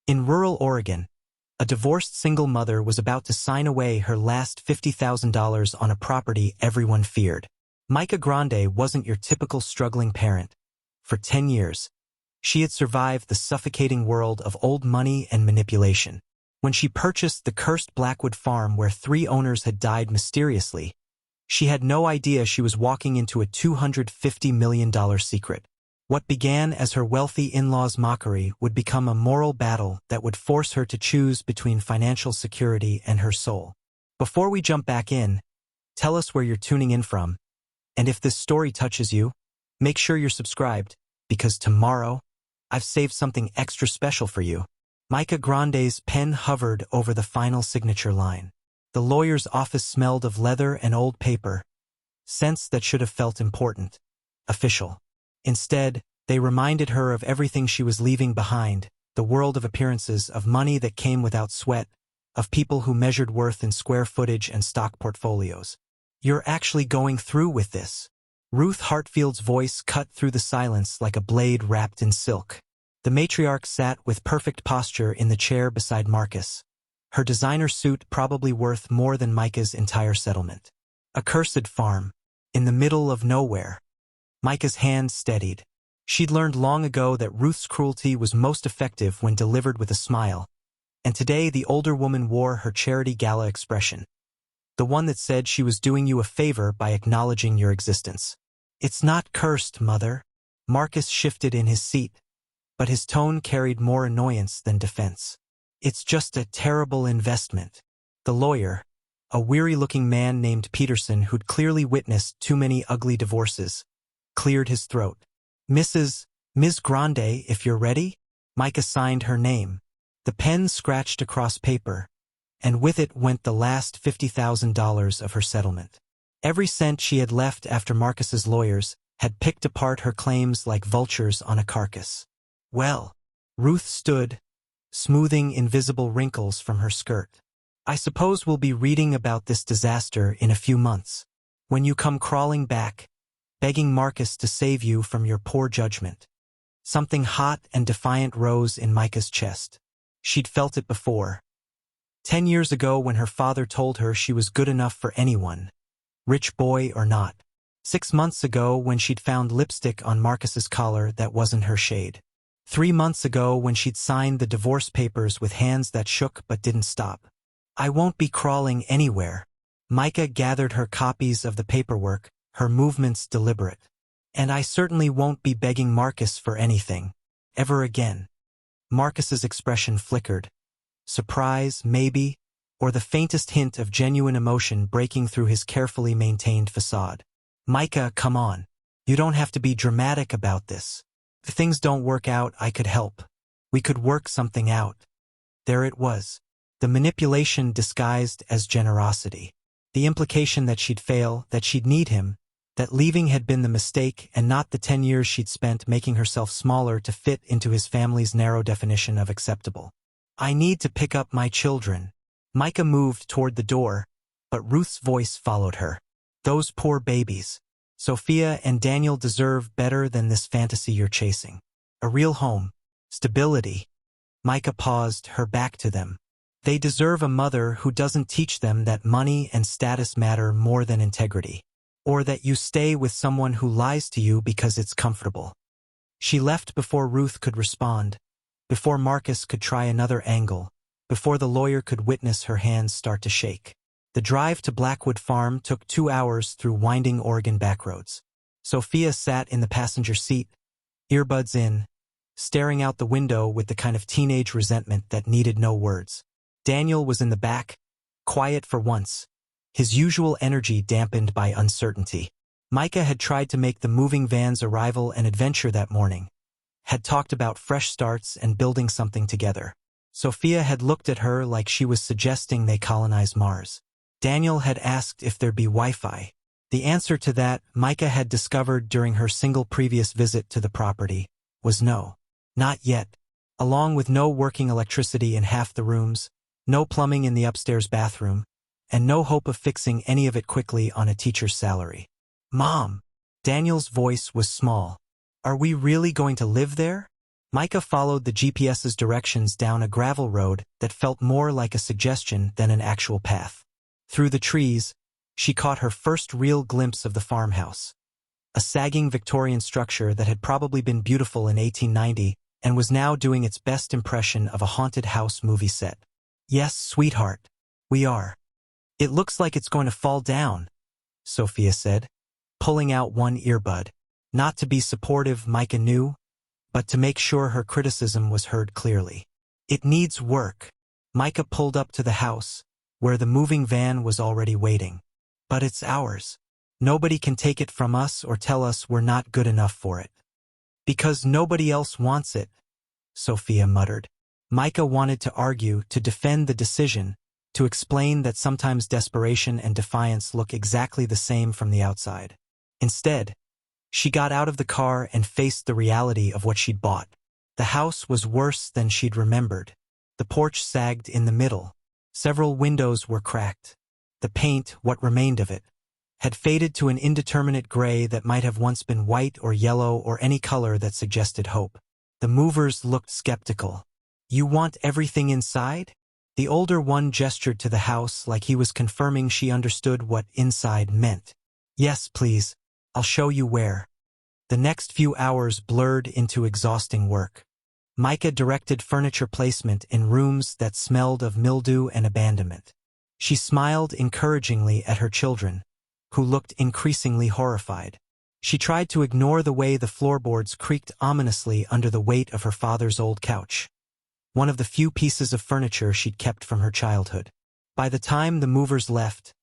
In rural Oregon, a divorced single mother was about to sign away her last $50,000 on a property everyone feared. Micah Grande wasn't your typical struggling parent. For 10 years, she had survived the suffocating world of old money and manipulation. When she purchased the cursed Blackwood Farm where 3 owners had died mysteriously, she had no idea she was walking into a $250 million secret. What began as her wealthy in-laws' mockery would become a moral battle that would force her to choose between financial security and her soul. Before we jump back in, tell us where you're tuning in from, and if this story touches you, make sure you're subscribed, because tomorrow, I've saved something extra special for you. Micah Grande's pen hovered over the final signature line. The lawyer's office smelled of leather and old paper, scents that should have felt important, official. Instead, they reminded her of everything she was leaving behind, the world of appearances, of money that came without sweat, of people who measured worth in square footage and stock portfolios. You're actually going through with this. Ruth Hartfield's voice cut through the silence like a blade wrapped in silk. The matriarch sat with perfect posture in the chair beside Marcus, her designer suit probably worth more than Micah's entire settlement. A cursed farm, in the middle of nowhere. Micah's hand steadied. She'd learned long ago that Ruth's cruelty was most effective when delivered with a smile, and today the older woman wore her charity gala expression, the one that said she was doing you a favor by acknowledging your existence. It's not cursed, Mother. Marcus shifted in his seat, but his tone carried more annoyance than defense. It's just a terrible investment. The lawyer, a weary-looking man named Peterson who'd clearly witnessed too many ugly divorces, cleared his throat. Ms. Grande, if you're ready? Micah signed her name. The pen scratched across paper, and with it went the last $50,000 of her settlement. Every cent she had left after Marcus's lawyers had picked apart her claims like vultures on a carcass. Well, Ruth stood, smoothing invisible wrinkles from her skirt. I suppose we'll be reading about this disaster in a few months, when you come crawling back, begging Marcus to save you from your poor judgment. Something hot and defiant rose in Micah's chest. She'd felt it before. 10 years ago when her father told her she was good enough for anyone, rich boy or not. 6 months ago when she'd found lipstick on Marcus's collar that wasn't her shade. 3 months ago when she'd signed the divorce papers with hands that shook but didn't stop. I won't be crawling anywhere. Micah gathered her copies of the paperwork, her movements deliberate. And I certainly won't be begging Marcus for anything, ever again. Marcus's expression flickered. Surprise, maybe, or the faintest hint of genuine emotion breaking through his carefully maintained facade. Micah, come on. You don't have to be dramatic about this. If things don't work out, I could help. We could work something out. There it was. The manipulation disguised as generosity. The implication that she'd fail, that she'd need him, that leaving had been the mistake and not the 10 years she'd spent making herself smaller to fit into his family's narrow definition of acceptable. I need to pick up my children. Micah moved toward the door, but Ruth's voice followed her. Those poor babies. Sophia and Daniel deserve better than this fantasy you're chasing. A real home. Stability. Micah paused, her back to them. They deserve a mother who doesn't teach them that money and status matter more than integrity, or that you stay with someone who lies to you because it's comfortable. She left before Ruth could respond, before Marcus could try another angle, before the lawyer could witness her hands start to shake. The drive to Blackwood Farm took 2 hours through winding Oregon backroads. Sophia sat in the passenger seat, earbuds in, staring out the window with the kind of teenage resentment that needed no words. Daniel was in the back, quiet for once, his usual energy dampened by uncertainty. Micah had tried to make the moving van's arrival an adventure that morning, had talked about fresh starts and building something together. Sophia had looked at her like she was suggesting they colonize Mars. Daniel had asked if there'd be Wi-Fi. The answer to that, Micah had discovered during her single previous visit to the property, was no. Not yet. Along with no working electricity in half the rooms, no plumbing in the upstairs bathroom, and no hope of fixing any of it quickly on a teacher's salary. Mom! Daniel's voice was small. Are we really going to live there? Micah followed the GPS's directions down a gravel road that felt more like a suggestion than an actual path. Through the trees, she caught her first real glimpse of the farmhouse. A sagging Victorian structure that had probably been beautiful in 1890 and was now doing its best impression of a haunted house movie set. "Yes, sweetheart, we are. It looks like it's going to fall down," Sophia said, pulling out one earbud. Not to be supportive, Micah knew, but to make sure her criticism was heard clearly. "It needs work." Micah pulled up to the house, where the moving van was already waiting. "But it's ours. Nobody can take it from us or tell us we're not good enough for it." "Because nobody else wants it," Sophia muttered. Micah wanted to argue, to defend the decision, to explain that sometimes desperation and defiance look exactly the same from the outside. Instead, she got out of the car and faced the reality of what she'd bought. The house was worse than she'd remembered. The porch sagged in the middle. Several windows were cracked. The paint, what remained of it, had faded to an indeterminate gray that might have once been white or yellow or any color that suggested hope. The movers looked skeptical. "You want everything inside?" The older one gestured to the house like he was confirming she understood what inside meant. "Yes, please. I'll show you where." The next few hours blurred into exhausting work. Micah directed furniture placement in rooms that smelled of mildew and abandonment. She smiled encouragingly at her children, who looked increasingly horrified. She tried to ignore the way the floorboards creaked ominously under the weight of her father's old couch, one of the few pieces of furniture she'd kept from her childhood. By the time the movers left,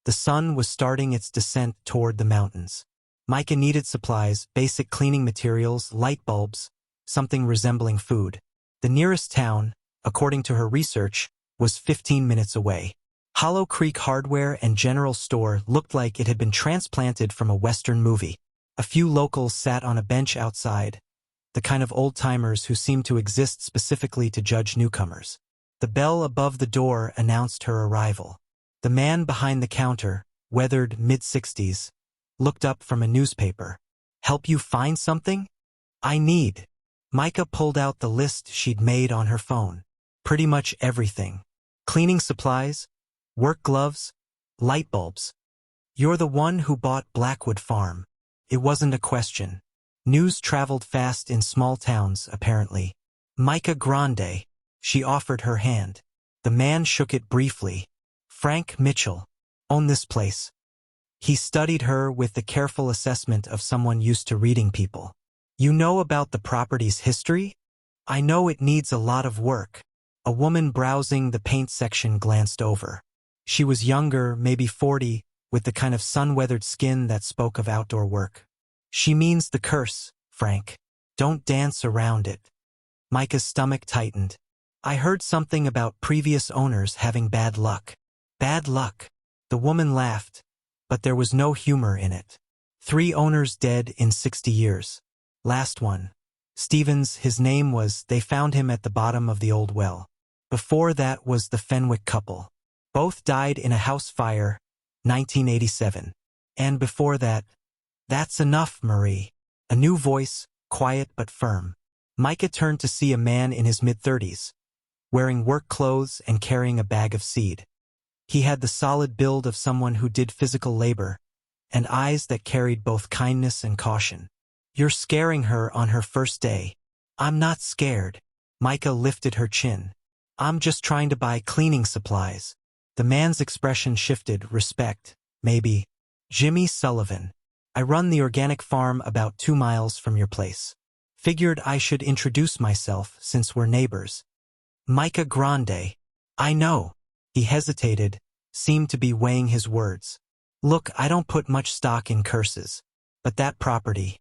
the sun was starting its descent toward the mountains. Micah needed supplies, basic cleaning materials, light bulbs, something resembling food. The nearest town, according to her research, was 15 minutes away. Hollow Creek Hardware and General Store looked like it had been transplanted from a Western movie. A few locals sat on a bench outside, the kind of old-timers who seemed to exist specifically to judge newcomers. The bell above the door announced her arrival. The man behind the counter, weathered mid-60s, looked up from a newspaper. "Help you find something?" "I need." Micah pulled out the list she'd made on her phone. "Pretty much everything. Cleaning supplies, work gloves, light bulbs." "You're the one who bought Blackwood Farm." It wasn't a question. News traveled fast in small towns, apparently. "Micah Grande." She offered her hand. The man shook it briefly. "Frank Mitchell. Own this place." He studied her with the careful assessment of someone used to reading people. "You know about the property's history?" "I know it needs a lot of work." A woman browsing the paint section glanced over. She was younger, maybe 40, with the kind of sun-weathered skin that spoke of outdoor work. "She means the curse, Frank. Don't dance around it." Micah's stomach tightened. "I heard something about previous owners having bad luck." "Bad luck?" The woman laughed, but there was no humor in it. 3 owners dead in 60 years. Last one, Stevens, his name was, they found him at the bottom of the old well. Before that was the Fenwick couple. Both died in a house fire, 1987. And before that, "That's enough, Marie." A new voice, quiet but firm. Micah turned to see a man in his mid-30s, wearing work clothes and carrying a bag of seed. He had the solid build of someone who did physical labor, and eyes that carried both kindness and caution. "You're scaring her on her first day." "I'm not scared." Micah lifted her chin. "I'm just trying to buy cleaning supplies." The man's expression shifted. "Respect, maybe." "Jimmy Sullivan. I run the organic farm about 2 miles from your place. Figured I should introduce myself since we're neighbors." "Micah Grande." "I know." He hesitated, seemed to be weighing his words. "Look, I don't put much stock in curses, but that property,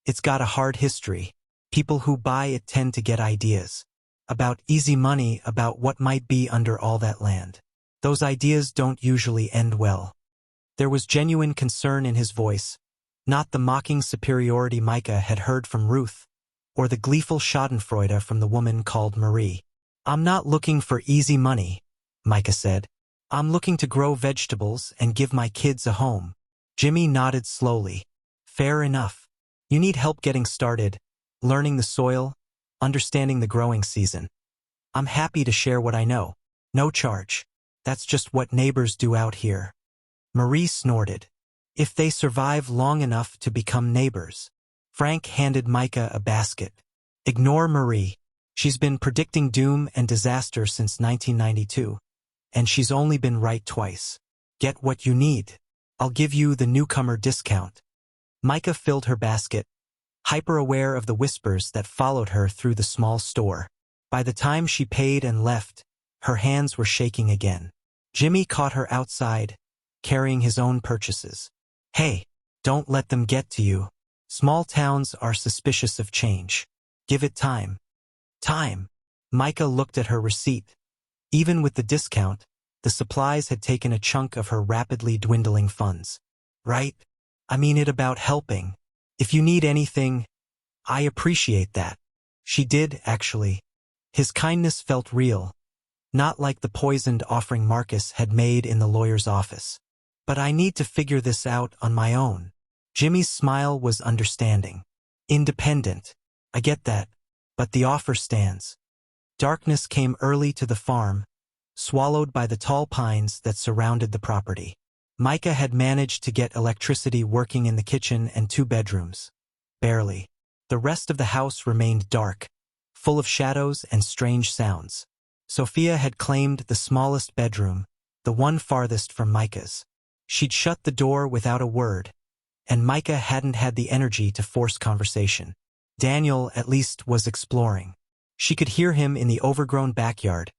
it's got a hard history. People who buy it tend to get ideas. About easy money, about what might be under all that land. Those ideas don't usually end well." There was genuine concern in his voice, not the mocking superiority Micah had heard from Ruth, or the gleeful schadenfreude from the woman called Marie. "I'm not looking for easy money," Micah said. "I'm looking to grow vegetables and give my kids a home." Jimmy nodded slowly. "Fair enough. You need help getting started, learning the soil, understanding the growing season. I'm happy to share what I know. No charge. That's just what neighbors do out here. Marie snorted. If they survive long enough to become neighbors. Frank handed Micah a basket. Ignore Marie. She's been predicting doom and disaster since 1992. And she's only been right twice. Get what you need. I'll give you the newcomer discount. Micah filled her basket, hyper-aware of the whispers that followed her through the small store. By the time she paid and left, her hands were shaking again. Jimmy caught her outside, carrying his own purchases. Hey, don't let them get to you. Small towns are suspicious of change. Give it time. Time. Micah looked at her receipt. Even with the discount, the supplies had taken a chunk of her rapidly dwindling funds. Right? I mean it about helping. If you need anything, I appreciate that. She did, actually. His kindness felt real, not like the poisoned offering Marcus had made in the lawyer's office. But I need to figure this out on my own. Jimmy's smile was understanding. Independent. I get that, but the offer stands. Darkness came early to the farm, swallowed by the tall pines that surrounded the property. Micah had managed to get electricity working in the kitchen and 2 bedrooms. Barely. The rest of the house remained dark, full of shadows and strange sounds. Sophia had claimed the smallest bedroom, the one farthest from Micah's. She'd shut the door without a word, and Micah hadn't had the energy to force conversation. Daniel, at least, was exploring. She could hear him in the overgrown backyard,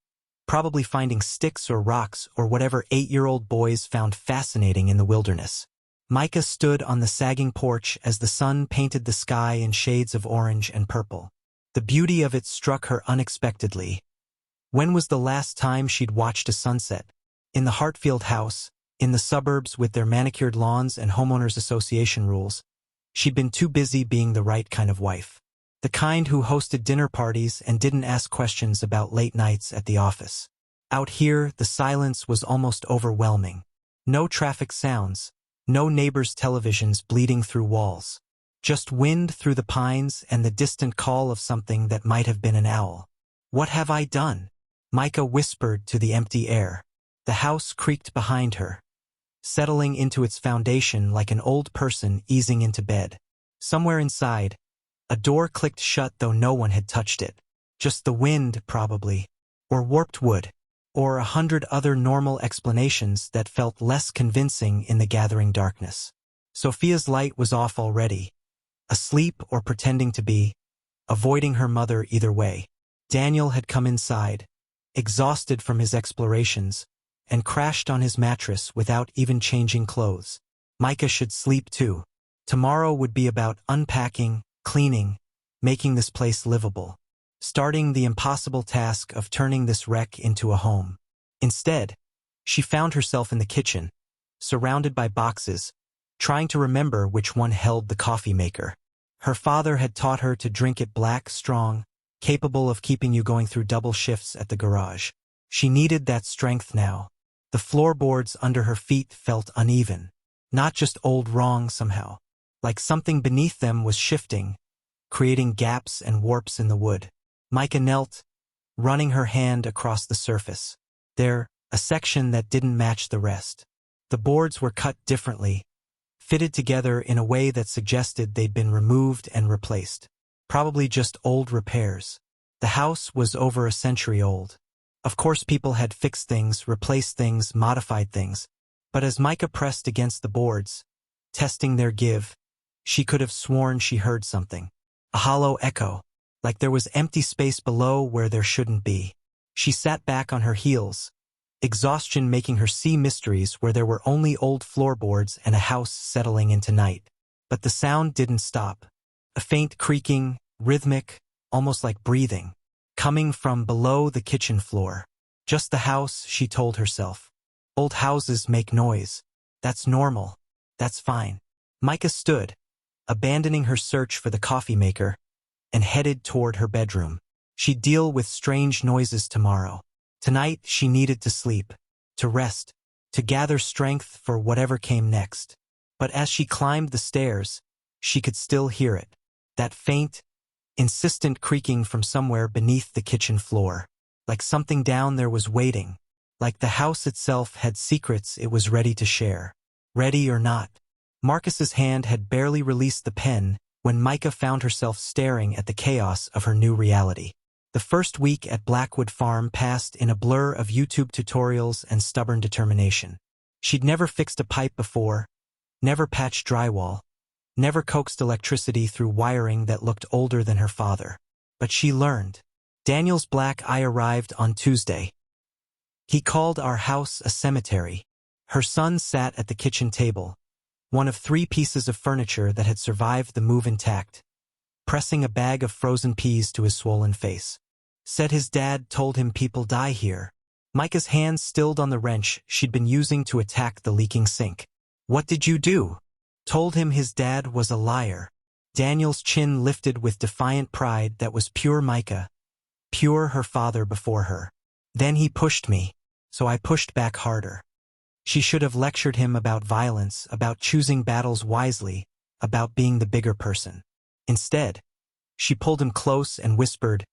probably finding sticks or rocks or whatever 8-year-old boys found fascinating in the wilderness. Micah stood on the sagging porch as the sun painted the sky in shades of orange and purple. The beauty of it struck her unexpectedly. When was the last time she'd watched a sunset? In the Hartfield house, in the suburbs with their manicured lawns and homeowners association rules, she'd been too busy being the right kind of wife. The kind who hosted dinner parties and didn't ask questions about late nights at the office. Out here, the silence was almost overwhelming. No traffic sounds, no neighbors' televisions bleeding through walls. Just wind through the pines and the distant call of something that might have been an owl. What have I done? Micah whispered to the empty air. The house creaked behind her, settling into its foundation like an old person easing into bed. Somewhere inside, a door clicked shut though no one had touched it. Just the wind, probably. Or warped wood. Or 100 other normal explanations that felt less convincing in the gathering darkness. Sophia's light was off already. Asleep or pretending to be, avoiding her mother either way. Daniel had come inside, exhausted from his explorations, and crashed on his mattress without even changing clothes. Micah should sleep too. Tomorrow would be about unpacking, cleaning, making this place livable. Starting the impossible task of turning this wreck into a home. Instead, she found herself in the kitchen, surrounded by boxes, trying to remember which one held the coffee maker. Her father had taught her to drink it black, strong, capable of keeping you going through double shifts at the garage. She needed that strength now. The floorboards under her feet felt uneven, not just old wrong somehow, like something beneath them was shifting, creating gaps and warps in the wood. Micah knelt, running her hand across the surface. There, a section that didn't match the rest. The boards were cut differently, fitted together in a way that suggested they'd been removed and replaced. Probably just old repairs. The house was over a century old. Of course people had fixed things, replaced things, modified things. But as Micah pressed against the boards, testing their give, she could have sworn she heard something. A hollow echo, like there was empty space below where there shouldn't be. She sat back on her heels, exhaustion making her see mysteries where there were only old floorboards and a house settling into night. But the sound didn't stop. A faint creaking, rhythmic, almost like breathing, coming from below the kitchen floor. Just the house, she told herself. Old houses make noise. That's normal. That's fine. Micah stood, abandoning her search for the coffee maker, and headed toward her bedroom. She'd deal with strange noises tomorrow. Tonight she needed to sleep, to rest, to gather strength for whatever came next. But as she climbed the stairs, she could still hear it. That faint, insistent creaking from somewhere beneath the kitchen floor. Like something down there was waiting. Like the house itself had secrets it was ready to share. Ready or not. Marcus's hand had barely released the pen when Micah found herself staring at the chaos of her new reality. The first week at Blackwood Farm passed in a blur of YouTube tutorials and stubborn determination. She'd never fixed a pipe before, never patched drywall, never coaxed electricity through wiring that looked older than her father. But she learned. Daniel's black eye arrived on Tuesday. He called our house a cemetery. Her son sat at the kitchen table, one of 3 pieces of furniture that had survived the move intact, pressing a bag of frozen peas to his swollen face. Said his dad told him people die here. Micah's hands stilled on the wrench she'd been using to attack the leaking sink. What did you do? Told him his dad was a liar. Daniel's chin lifted with defiant pride that was pure Micah, pure her father before her. Then he pushed me, so I pushed back harder. She should have lectured him about violence, about choosing battles wisely, about being the bigger person. Instead, she pulled him close and whispered,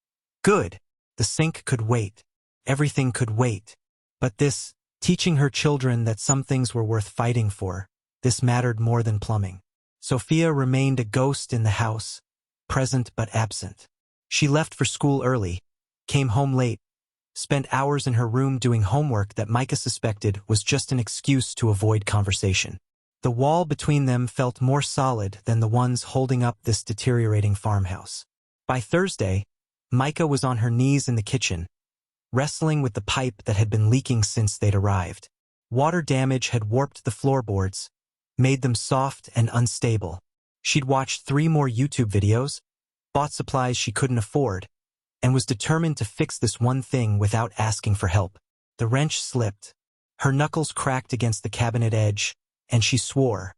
"Good. The sink could wait. Everything could wait." But this, teaching her children that some things were worth fighting for, this mattered more than plumbing. Sophia remained a ghost in the house, present but absent. She left for school early, came home late, spent hours in her room doing homework that Micah suspected was just an excuse to avoid conversation. The wall between them felt more solid than the ones holding up this deteriorating farmhouse. By Thursday, Micah was on her knees in the kitchen, wrestling with the pipe that had been leaking since they'd arrived. Water damage had warped the floorboards, made them soft and unstable. She'd watched 3 more YouTube videos, bought supplies she couldn't afford, and was determined to fix this one thing without asking for help. The wrench slipped. Her knuckles cracked against the cabinet edge, and she swore.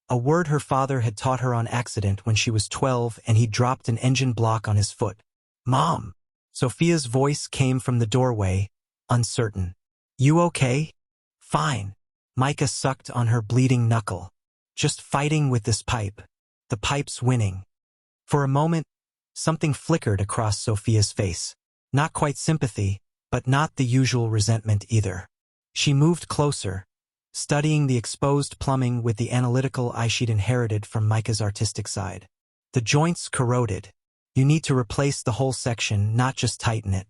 A word her father had taught her on accident when she was 12 and he dropped an engine block on his foot. "Mom!" Sophia's voice came from the doorway, uncertain. "You okay?" "Fine." Micah sucked on her bleeding knuckle. "Just fighting with this pipe. The pipe's winning." For a moment, something flickered across Sophia's face. Not quite sympathy, but not the usual resentment either. She moved closer, studying the exposed plumbing with the analytical eye she'd inherited from Micah's artistic side. "The joint's corroded. You need to replace the whole section, not just tighten it."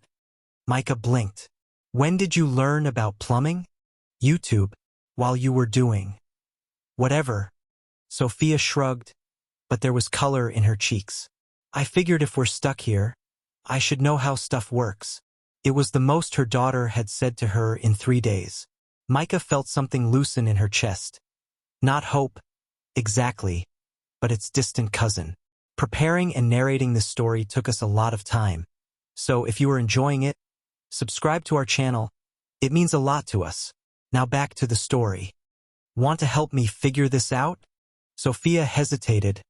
Micah blinked. "When did you learn about plumbing?" "YouTube. While you were doing." "Whatever." Sophia shrugged, but there was color in her cheeks. "I figured if we're stuck here, I should know how stuff works." It was the most her daughter had said to her in 3 days. Micah felt something loosen in her chest. Not hope, exactly, but its distant cousin. Preparing and narrating this story took us a lot of time. So if you are enjoying it, subscribe to our channel. It means a lot to us. Now back to the story. "Want to help me figure this out?" Sophia hesitated,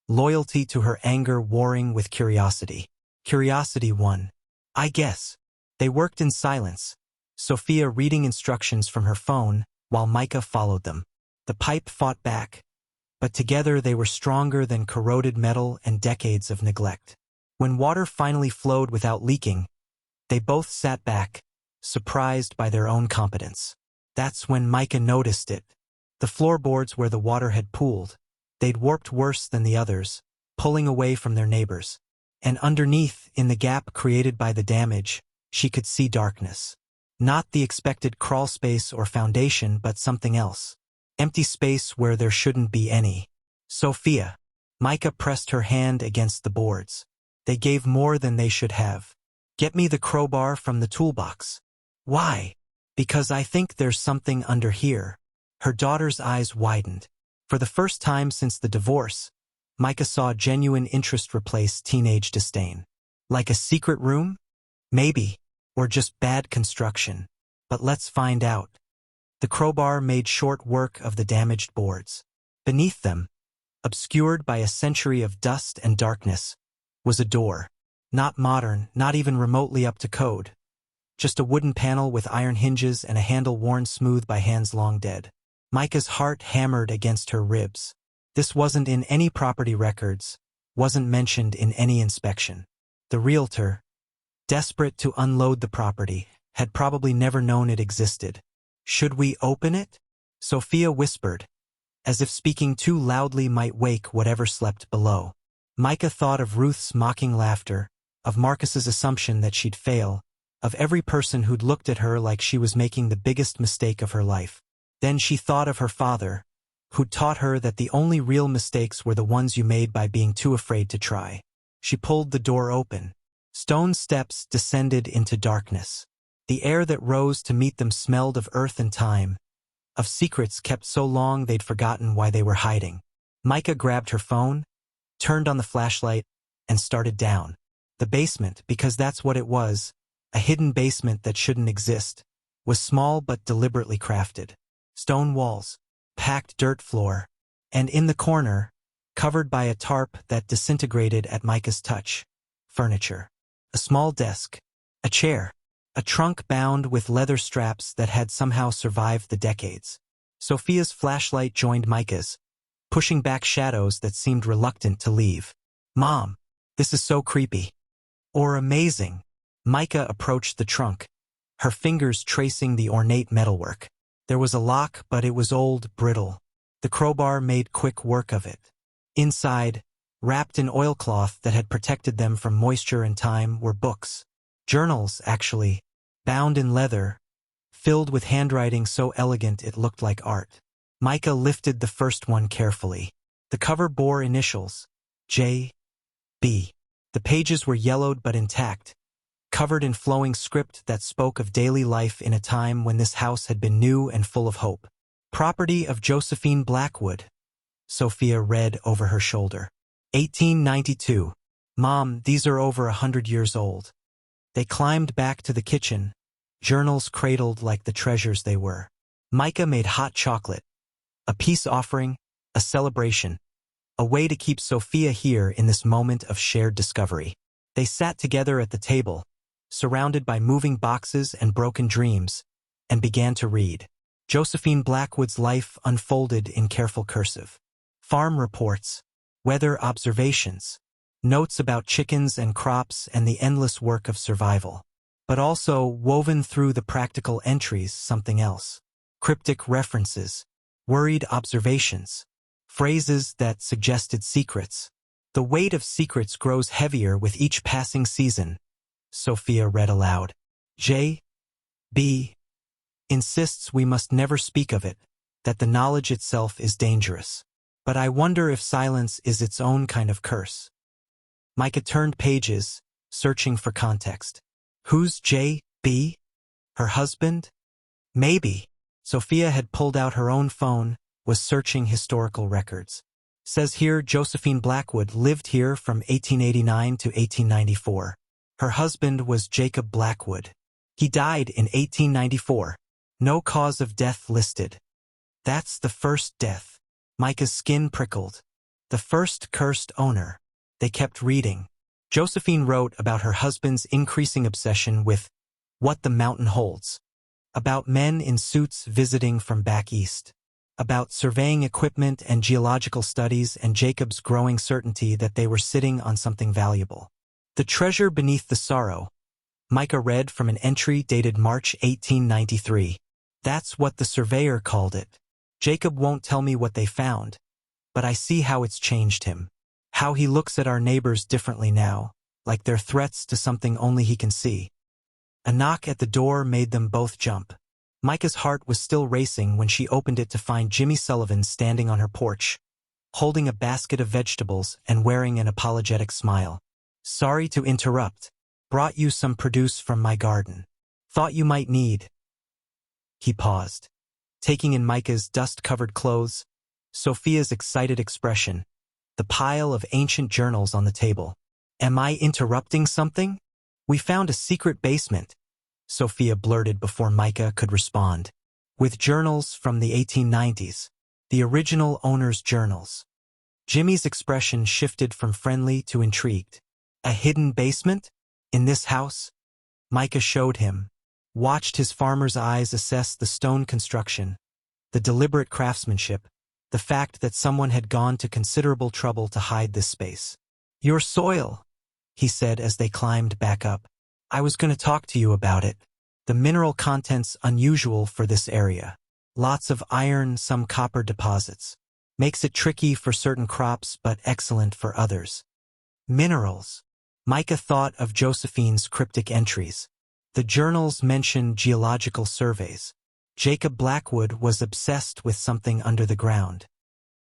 loyalty to her anger warring with curiosity. Curiosity won. "I guess." They worked in silence, Sophia reading instructions from her phone while Micah followed them. The pipe fought back, but together they were stronger than corroded metal and decades of neglect. When water finally flowed without leaking, they both sat back, surprised by their own competence. That's when Micah noticed it. The floorboards where the water had pooled, they'd warped worse than the others, pulling away from their neighbors. And underneath, in the gap created by the damage, she could see darkness. Not the expected crawl space or foundation, but something else. Empty space where there shouldn't be any. "Sophia." Micah pressed her hand against the boards. "They gave more than they should have. Get me the crowbar from the toolbox." "Why?" "Because I think there's something under here." Her daughter's eyes widened. For the first time since the divorce, Micah saw genuine interest replace teenage disdain. "Like a secret room?" "Maybe. Or just bad construction. But let's find out." The crowbar made short work of the damaged boards. Beneath them, obscured by a century of dust and darkness, was a door. Not modern, not even remotely up to code. Just a wooden panel with iron hinges and a handle worn smooth by hands long dead. Micah's heart hammered against her ribs. This wasn't in any property records, wasn't mentioned in any inspection. The realtor, desperate to unload the property, had probably never known it existed. "Should we open it?" Sophia whispered, as if speaking too loudly might wake whatever slept below. Micah thought of Ruth's mocking laughter, of Marcus's assumption that she'd fail, of every person who'd looked at her like she was making the biggest mistake of her life. Then she thought of her father, who'd taught her that the only real mistakes were the ones you made by being too afraid to try. She pulled the door open. Stone steps descended into darkness. The air that rose to meet them smelled of earth and time, of secrets kept so long they'd forgotten why they were hiding. Micah grabbed her phone, turned on the flashlight, and started down. The basement, because that's what it was, a hidden basement that shouldn't exist, was small but deliberately crafted. Stone walls, packed dirt floor, and in the corner, covered by a tarp that disintegrated at Micah's touch, furniture. A small desk, a chair, a trunk bound with leather straps that had somehow survived the decades. Sophia's flashlight joined Micah's, pushing back shadows that seemed reluctant to leave. "Mom, this is so creepy." Or amazing. Micah approached the trunk, her fingers tracing the ornate metalwork. There was a lock, but it was old, brittle. The crowbar made quick work of it. Inside, wrapped in oilcloth that had protected them from moisture and time, were books. Journals, actually, bound in leather, filled with handwriting so elegant it looked like art. Micah lifted the first one carefully. The cover bore initials, J.B. The pages were yellowed but intact, covered in flowing script that spoke of daily life in a time when this house had been new and full of hope. "Property of Josephine Blackwood," Sophia read over her shoulder. 1892. "Mom, these are over 100 years old." They climbed back to the kitchen, journals cradled like the treasures they were. Micah made hot chocolate, a peace offering, a celebration, a way to keep Sophia here in this moment of shared discovery. They sat together at the table, surrounded by moving boxes and broken dreams, and began to read. Josephine Blackwood's life unfolded in careful cursive. Farm reports, weather observations, notes about chickens and crops and the endless work of survival. But also, woven through the practical entries, something else. Cryptic references, worried observations, phrases that suggested secrets. "The weight of secrets grows heavier with each passing season," Sophia read aloud. "J.B. insists we must never speak of it, that the knowledge itself is dangerous. But I wonder if silence is its own kind of curse." Micah turned pages, searching for context. Who's J.B.? Her husband? Maybe. Sophia had pulled out her own phone, was searching historical records. Says here Josephine Blackwood lived here from 1889 to 1894. Her husband was Jacob Blackwood. He died in 1894. No cause of death listed. That's the first death. Micah's skin prickled. The first cursed owner. They kept reading. Josephine wrote about her husband's increasing obsession with what the mountain holds. About men in suits visiting from back east. About surveying equipment and geological studies and Jacob's growing certainty that they were sitting on something valuable. The treasure beneath the sorrow. Micah read from an entry dated March 1893. That's what the surveyor called it. Jacob won't tell me what they found, but I see how it's changed him. How he looks at our neighbors differently now, like they're threats to something only he can see. A knock at the door made them both jump. Micah's heart was still racing when she opened it to find Jimmy Sullivan standing on her porch, holding a basket of vegetables and wearing an apologetic smile. "Sorry to interrupt. Brought you some produce from my garden. Thought you might need." He paused, taking in Micah's dust-covered clothes, Sophia's excited expression, the pile of ancient journals on the table. "Am I interrupting something? We found a secret basement," Sophia blurted before Micah could respond. "With journals from the 1890s, the original owner's journals." Jimmy's expression shifted from friendly to intrigued. "A hidden basement? In this house?" Micah showed him, watched his farmer's eyes assess the stone construction, the deliberate craftsmanship, the fact that someone had gone to considerable trouble to hide this space. Your soil, he said as they climbed back up. I was going to talk to you about it. The mineral content's unusual for this area. Lots of iron, some copper deposits. Makes it tricky for certain crops but excellent for others. Minerals. Micah thought of Josephine's cryptic entries. The journals mentioned geological surveys. Jacob Blackwood was obsessed with something under the ground.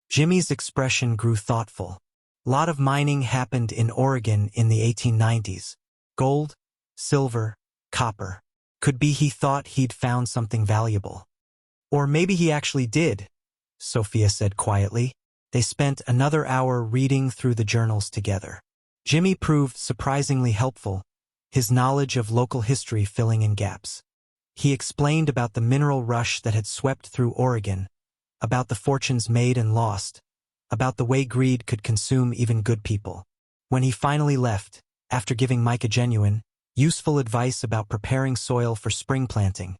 Jimmy's expression grew thoughtful. Lot of mining happened in Oregon in the 1890s. Gold, silver, copper. Could be he thought he'd found something valuable. Or maybe he actually did, Sophia said quietly. They spent another hour reading through the journals together. Jimmy proved surprisingly helpful, his knowledge of local history filling in gaps. He explained about the mineral rush that had swept through Oregon, about the fortunes made and lost, about the way greed could consume even good people. When he finally left, after giving Micah genuine, useful advice about preparing soil for spring planting,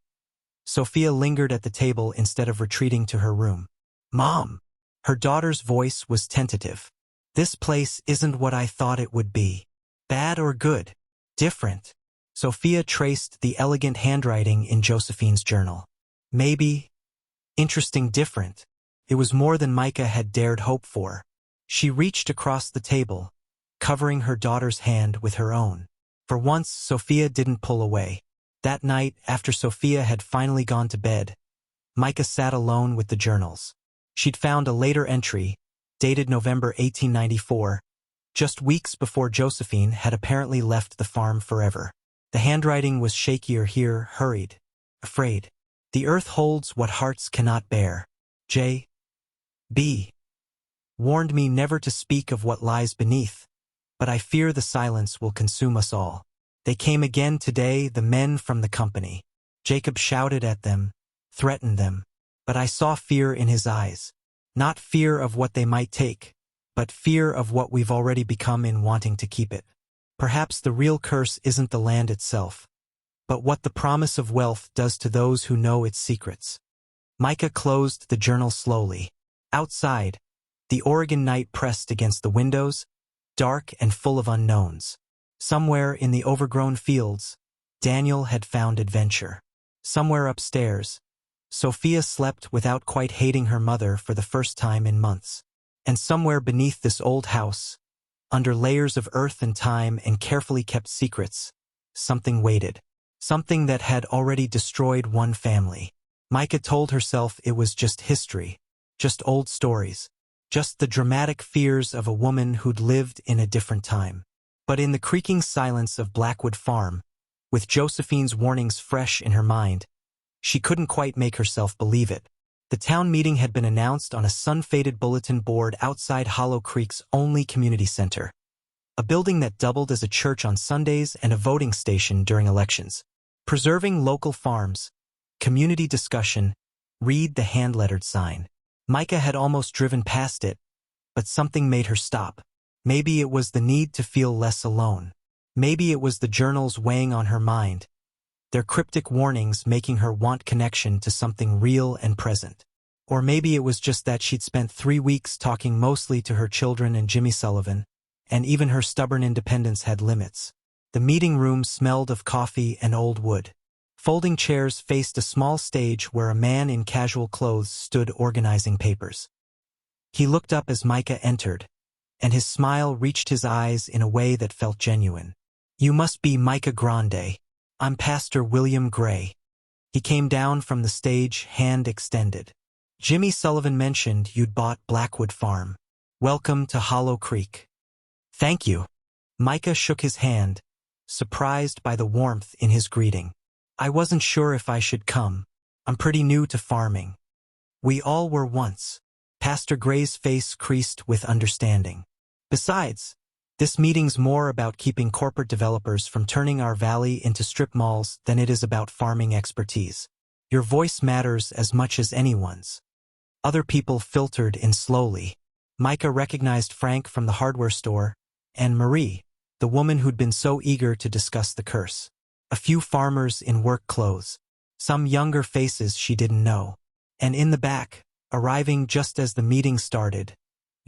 Sophia lingered at the table instead of retreating to her room. Mom! Her daughter's voice was tentative. This place isn't what I thought it would be. Bad or good? Different. Sophia traced the elegant handwriting in Josephine's journal. Maybe. Interesting different. It was more than Micah had dared hope for. She reached across the table, covering her daughter's hand with her own. For once, Sophia didn't pull away. That night, after Sophia had finally gone to bed, Micah sat alone with the journals. She'd found a later entry, dated November 1894, just weeks before Josephine had apparently left the farm forever. The handwriting was shakier here, hurried, afraid. The earth holds what hearts cannot bear. J.B. warned me never to speak of what lies beneath, but I fear the silence will consume us all. They came again today, the men from the company. Jacob shouted at them, threatened them, but I saw fear in his eyes. Not fear of what they might take, but fear of what we've already become in wanting to keep it. Perhaps the real curse isn't the land itself, but what the promise of wealth does to those who know its secrets. Micah closed the journal slowly. Outside, the Oregon night pressed against the windows, dark and full of unknowns. Somewhere in the overgrown fields, Daniel had found adventure. Somewhere upstairs, Sophia slept without quite hating her mother for the first time in months. And somewhere beneath this old house, under layers of earth and time and carefully kept secrets, something waited. Something that had already destroyed one family. Micah told herself it was just history, just old stories, just the dramatic fears of a woman who'd lived in a different time. But in the creaking silence of Blackwood Farm, with Josephine's warnings fresh in her mind, she couldn't quite make herself believe it. The town meeting had been announced on a sun-faded bulletin board outside Hollow Creek's only community center, a building that doubled as a church on Sundays and a voting station during elections. Preserving local farms, community discussion, read the hand-lettered sign. Micah had almost driven past it, but something made her stop. Maybe it was the need to feel less alone. Maybe it was the journals weighing on her mind, their cryptic warnings making her want connection to something real and present. Or maybe it was just that she'd spent 3 weeks talking mostly to her children and Jimmy Sullivan, and even her stubborn independence had limits. The meeting room smelled of coffee and old wood. Folding chairs faced a small stage where a man in casual clothes stood organizing papers. He looked up as Micah entered, and his smile reached his eyes in a way that felt genuine. You must be Micah Grande. I'm Pastor William Gray. He came down from the stage, hand extended. Jimmy Sullivan mentioned you'd bought Blackwood Farm. Welcome to Hollow Creek. Thank you. Micah shook his hand, surprised by the warmth in his greeting. I wasn't sure if I should come. I'm pretty new to farming. We all were once. Pastor Gray's face creased with understanding. Besides, this meeting's more about keeping corporate developers from turning our valley into strip malls than it is about farming expertise. Your voice matters as much as anyone's. Other people filtered in slowly. Micah recognized Frank from the hardware store, and Marie, the woman who'd been so eager to discuss the curse. A few farmers in work clothes, some younger faces she didn't know. And in the back, arriving just as the meeting started,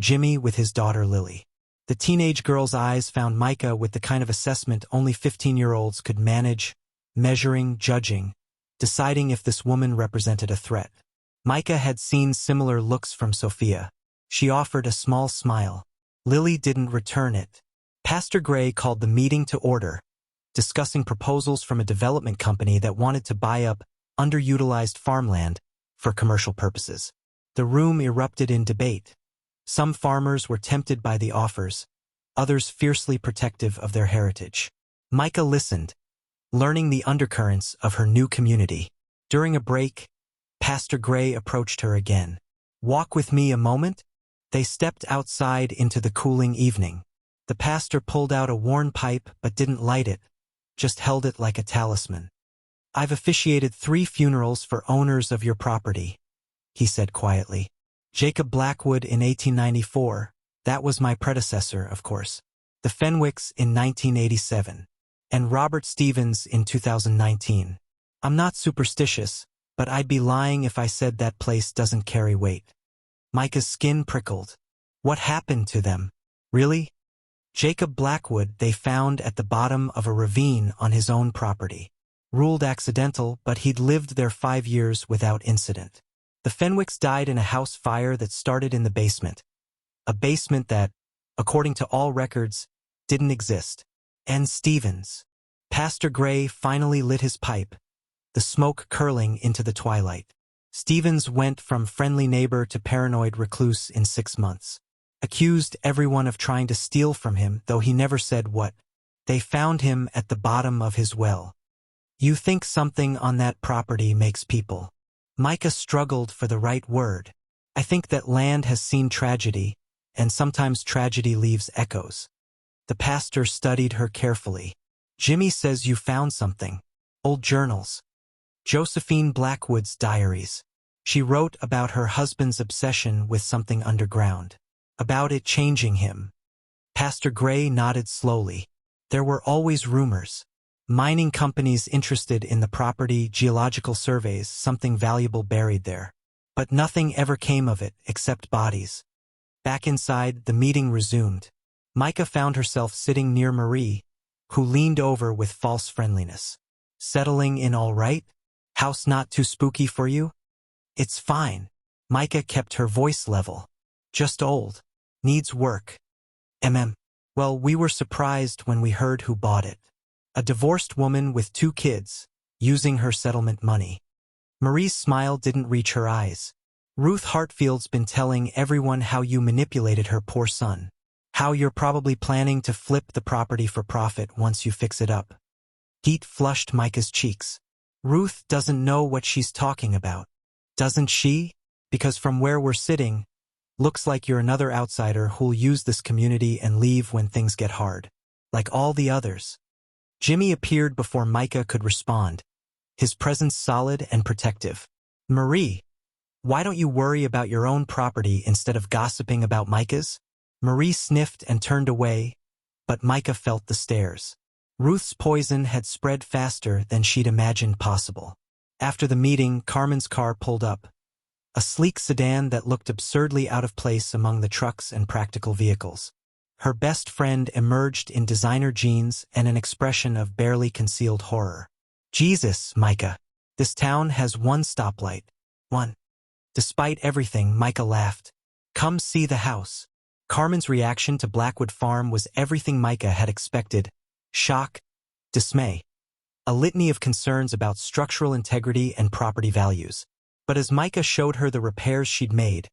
Jimmy with his daughter Lily. The teenage girl's eyes found Micah with the kind of assessment only 15-year-olds could manage, measuring, judging, deciding if this woman represented a threat. Micah had seen similar looks from Sophia. She offered a small smile. Lily didn't return it. Pastor Gray called the meeting to order, discussing proposals from a development company that wanted to buy up underutilized farmland for commercial purposes. The room erupted in debate. Some farmers were tempted by the offers, others fiercely protective of their heritage. Micah listened, learning the undercurrents of her new community. During a break, Pastor Gray approached her again. "Walk with me a moment?" They stepped outside into the cooling evening. The pastor pulled out a worn pipe but didn't light it, just held it like a talisman. "I've officiated 3 funerals for owners of your property," he said quietly. "Jacob Blackwood in 1894, that was my predecessor, of course. The Fenwicks in 1987. And Robert Stevens in 2019. I'm not superstitious, but I'd be lying if I said that place doesn't carry weight." Micah's skin prickled. What happened to them? Really? Jacob Blackwood they found at the bottom of a ravine on his own property. Ruled accidental, but he'd lived there 5 years without incident. The Fenwicks died in a house fire that started in the basement. A basement that, according to all records, didn't exist. And Stevens. Pastor Gray finally lit his pipe, the smoke curling into the twilight. Stevens went from friendly neighbor to paranoid recluse in 6 months. Accused everyone of trying to steal from him, though he never said what. They found him at the bottom of his well. You think something on that property makes people. Micah struggled for the right word. I think that land has seen tragedy, and sometimes tragedy leaves echoes. The pastor studied her carefully. Jimmy says you found something. Old journals. Josephine Blackwood's diaries. She wrote about her husband's obsession with something underground. About it changing him. Pastor Gray nodded slowly. There were always rumors. Mining companies interested in the property, geological surveys, something valuable buried there. But nothing ever came of it, except bodies. Back inside, the meeting resumed. Micah found herself sitting near Marie, who leaned over with false friendliness. "Settling in all right? House not too spooky for you?" "It's fine." Micah kept her voice level. "Just old. Needs work." Well, we were surprised when we heard who bought it. A divorced woman with 2 kids, using her settlement money. Marie's smile didn't reach her eyes. "Ruth Hartfield's been telling everyone how you manipulated her poor son. How you're probably planning to flip the property for profit once you fix it up." Heat flushed Micah's cheeks. "Ruth doesn't know what she's talking about. Doesn't she? Because from where we're sitting, looks like you're another outsider who'll use this community and leave when things get hard. Like all the others." Jimmy appeared before Micah could respond, his presence solid and protective. "Marie, why don't you worry about your own property instead of gossiping about Micah's?" Marie sniffed and turned away, but Micah felt the stares. Ruth's poison had spread faster than she'd imagined possible. After the meeting, Carmen's car pulled up. A sleek sedan that looked absurdly out of place among the trucks and practical vehicles. Her best friend emerged in designer jeans and an expression of barely concealed horror. "Jesus, Micah. This town has 1 stoplight. 1. Despite everything, Micah laughed. "Come see the house." Carmen's reaction to Blackwood Farm was everything Micah had expected. Shock, dismay. A litany of concerns about structural integrity and property values. But as Micah showed her the repairs she'd made,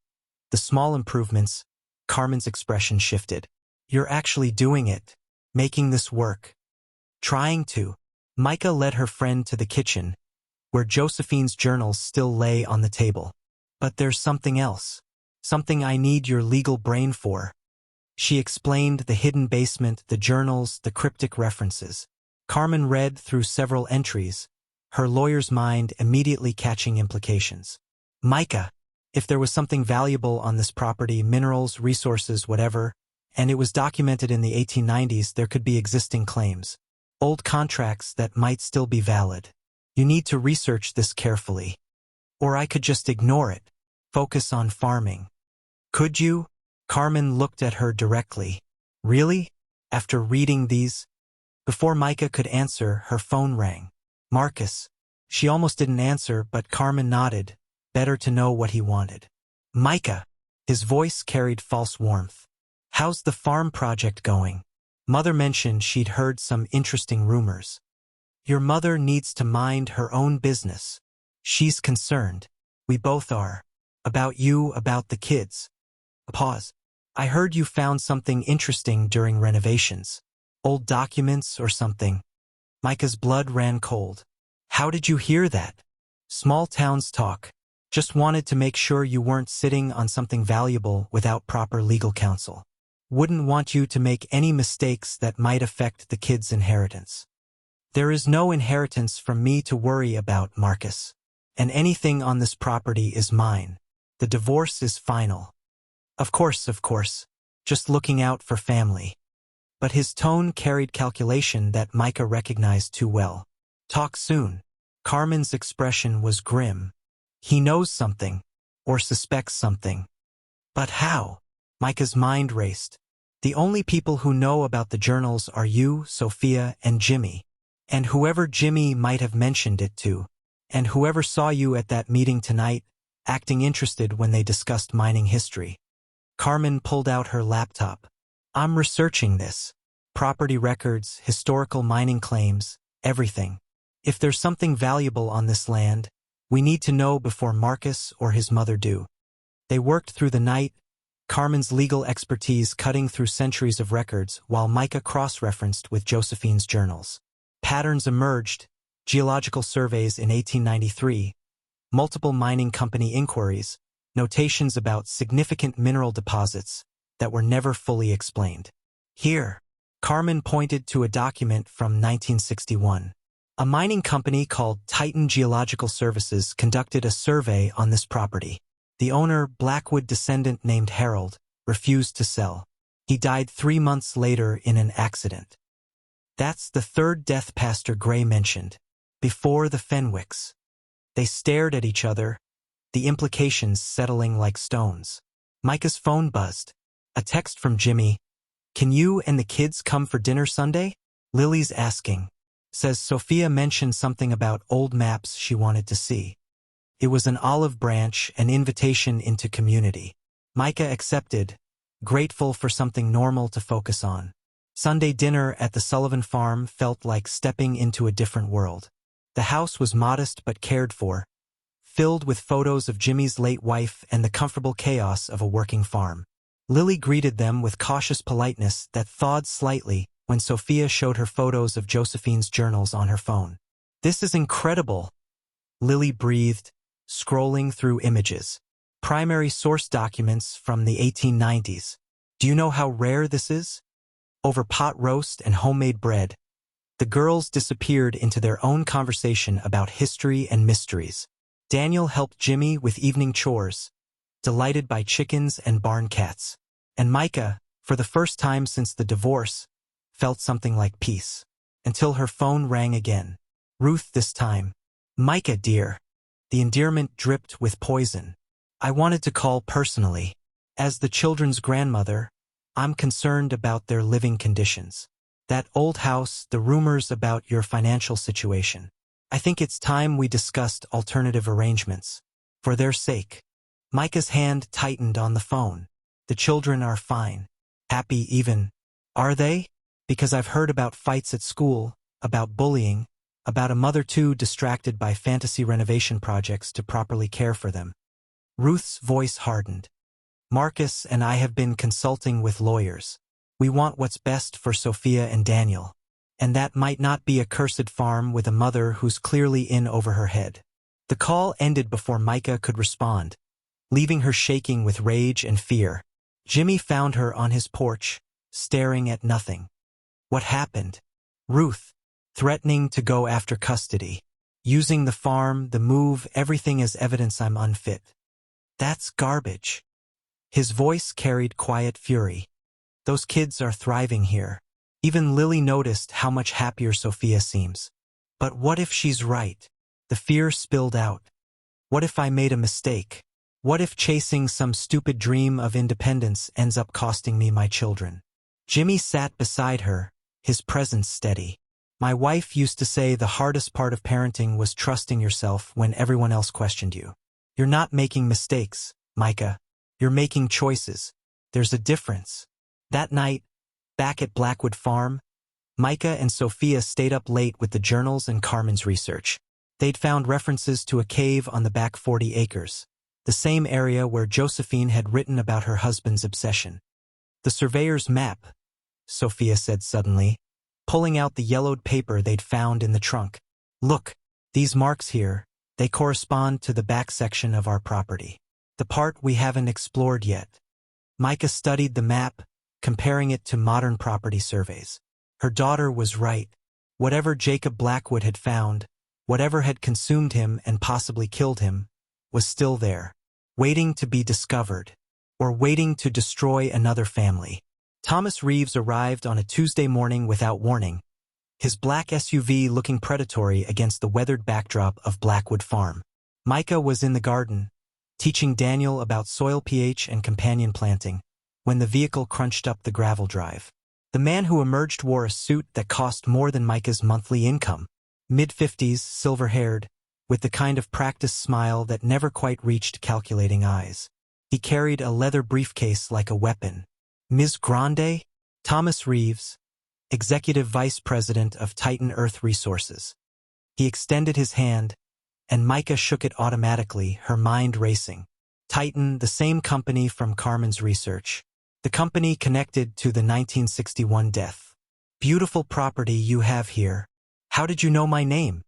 the small improvements, Carmen's expression shifted. "You're actually doing it. Making this work." "Trying to." Micah led her friend to the kitchen, where Josephine's journals still lay on the table. "But there's something else. Something I need your legal brain for." She explained the hidden basement, the journals, the cryptic references. Carmen read through several entries, her lawyer's mind immediately catching implications. "Micah, if there was something valuable on this property, minerals, resources, whatever, and it was documented in the 1890s, there could be existing claims. Old contracts that might still be valid. You need to research this carefully. Or I could just ignore it. Focus on farming." "Could you?" Carmen looked at her directly. Really? After reading these? Before Micah could answer, her phone rang. Marcus. She almost didn't answer, but Carmen nodded. Better to know what he wanted. Micah. His voice carried false warmth. How's the farm project going? Mother mentioned she'd heard some interesting rumors. Your mother needs to mind her own business. She's concerned. We both are. About you, about the kids. A pause. I heard you found something interesting during renovations. Old documents or something. Micah's blood ran cold. How did you hear that? Small towns talk. Just wanted to make sure you weren't sitting on something valuable without proper legal counsel. Wouldn't want you to make any mistakes that might affect the kids' inheritance. There is no inheritance from me to worry about, Marcus. And anything on this property is mine. The divorce is final. Of course. Just looking out for family. But his tone carried calculation that Micah recognized too well. Talk soon. Carmen's expression was grim. He knows something, or suspects something. But how? Micah's mind raced. The only people who know about the journals are you, Sophia, and Jimmy. And whoever Jimmy might have mentioned it to. And whoever saw you at that meeting tonight, acting interested when they discussed mining history. Carmen pulled out her laptop. I'm researching this. Property records, historical mining claims, everything. If there's something valuable on this land, we need to know before Marcus or his mother do. They worked through the night, Carmen's legal expertise cutting through centuries of records while Micah cross-referenced with Josephine's journals. Patterns emerged, geological surveys in 1893, multiple mining company inquiries, notations about significant mineral deposits that were never fully explained. Here, Carmen pointed to a document from 1961. A mining company called Titan Geological Services conducted a survey on this property. The owner, Blackwood descendant named Harold, refused to sell. He died 3 months later in an accident. That's the third death Pastor Gray mentioned. Before the Fenwicks. They stared at each other, the implications settling like stones. Micah's phone buzzed. A text from Jimmy. Can you and the kids come for dinner Sunday? Lily's asking. Says Sophia mentioned something about old maps she wanted to see. It was an olive branch, an invitation into community. Micah accepted, grateful for something normal to focus on. Sunday dinner at the Sullivan farm felt like stepping into a different world. The house was modest but cared for, filled with photos of Jimmy's late wife and the comfortable chaos of a working farm. Lily greeted them with cautious politeness that thawed slightly when Sophia showed her photos of Josephine's journals on her phone. This is incredible, Lily breathed, scrolling through images. Primary source documents from the 1890s. Do you know how rare this is? Over pot roast and homemade bread, the girls disappeared into their own conversation about history and mysteries. Daniel helped Jimmy with evening chores, delighted by chickens and barn cats. And Micah, for the first time since the divorce, felt something like peace. Until her phone rang again. Ruth this time. Micah, dear. The endearment dripped with poison. I wanted to call personally. As the children's grandmother, I'm concerned about their living conditions. That old house, the rumors about your financial situation. I think it's time we discussed alternative arrangements. For their sake. Micah's hand tightened on the phone. The children are fine. Happy even. Are they? Because I've heard about fights at school, about bullying, about a mother too distracted by fantasy renovation projects to properly care for them. Ruth's voice hardened. Marcus and I have been consulting with lawyers. We want what's best for Sophia and Daniel. And that might not be a cursed farm with a mother who's clearly in over her head. The call ended before Micah could respond, leaving her shaking with rage and fear. Jimmy found her on his porch, staring at nothing. What happened? Ruth, threatening to go after custody. Using the farm, the move, everything as evidence I'm unfit. That's garbage. His voice carried quiet fury. Those kids are thriving here. Even Lily noticed how much happier Sophia seems. But what if she's right? The fear spilled out. What if I made a mistake? What if chasing some stupid dream of independence ends up costing me my children? Jimmy sat beside her, his presence steady. My wife used to say the hardest part of parenting was trusting yourself when everyone else questioned you. You're not making mistakes, Micah. You're making choices. There's a difference. That night, back at Blackwood Farm, Micah and Sophia stayed up late with the journals and Carmen's research. They'd found references to a cave on the back 40 acres, the same area where Josephine had written about her husband's obsession. The surveyor's map, Sophia said suddenly, pulling out the yellowed paper they'd found in the trunk. Look, these marks here, they correspond to the back section of our property. The part we haven't explored yet. Micah studied the map, comparing it to modern property surveys. Her daughter was right. Whatever Jacob Blackwood had found, whatever had consumed him and possibly killed him, was still there, waiting to be discovered, or waiting to destroy another family. Thomas Reeves arrived on a Tuesday morning without warning, his black SUV looking predatory against the weathered backdrop of Blackwood Farm. Micah was in the garden, teaching Daniel about soil pH and companion planting, when the vehicle crunched up the gravel drive. The man who emerged wore a suit that cost more than Micah's monthly income, mid-50s, silver-haired, with the kind of practiced smile that never quite reached calculating eyes. He carried a leather briefcase like a weapon. Ms. Grande? Thomas Reeves, Executive Vice President of Titan Earth Resources. He extended his hand, and Micah shook it automatically, her mind racing. Titan, the same company from Carmen's research. The company connected to the 1961 death. Beautiful property you have here. How did you know my name?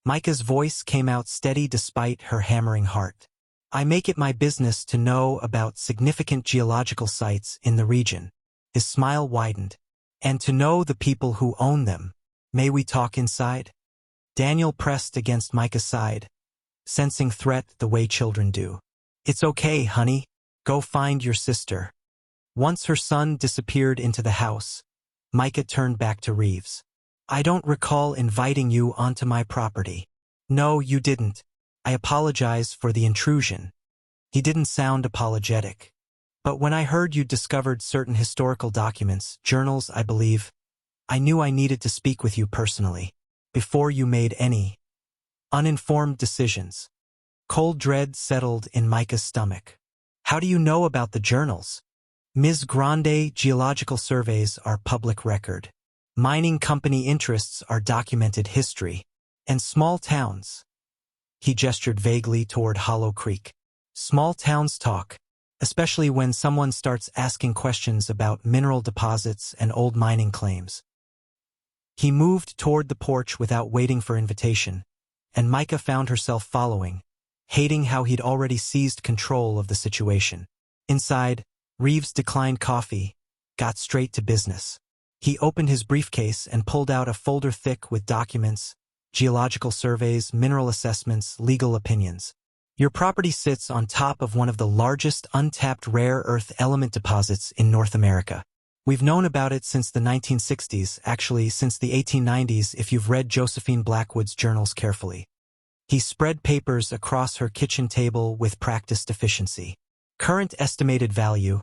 Micah's voice came out steady despite her hammering heart. I make it my business to know about significant geological sites in the region. His smile widened. And to know the people who own them. May we talk inside? Daniel pressed against Micah's side, sensing threat the way children do. It's okay, honey. Go find your sister. Once her son disappeared into the house, Micah turned back to Reeves. I don't recall inviting you onto my property. No, you didn't. I apologize for the intrusion. He didn't sound apologetic. But when I heard you discovered certain historical documents, journals, I believe, I knew I needed to speak with you personally, before you made any uninformed decisions. Cold dread settled in Micah's stomach. How do you know about the journals? Ms. Grande, geological surveys are public record. Mining company interests are documented history. And small towns. He gestured vaguely toward Hollow Creek. Small towns talk, especially when someone starts asking questions about mineral deposits and old mining claims. He moved toward the porch without waiting for invitation, and Micah found herself following, hating how he'd already seized control of the situation. Inside, Reeves declined coffee, got straight to business. He opened his briefcase and pulled out a folder thick with documents, geological surveys, mineral assessments, legal opinions. Your property sits on top of one of the largest untapped rare earth element deposits in North America. We've known about it since the 1960s, actually since the 1890s if you've read Josephine Blackwood's journals carefully. He spread papers across her kitchen table with practiced efficiency. Current estimated value,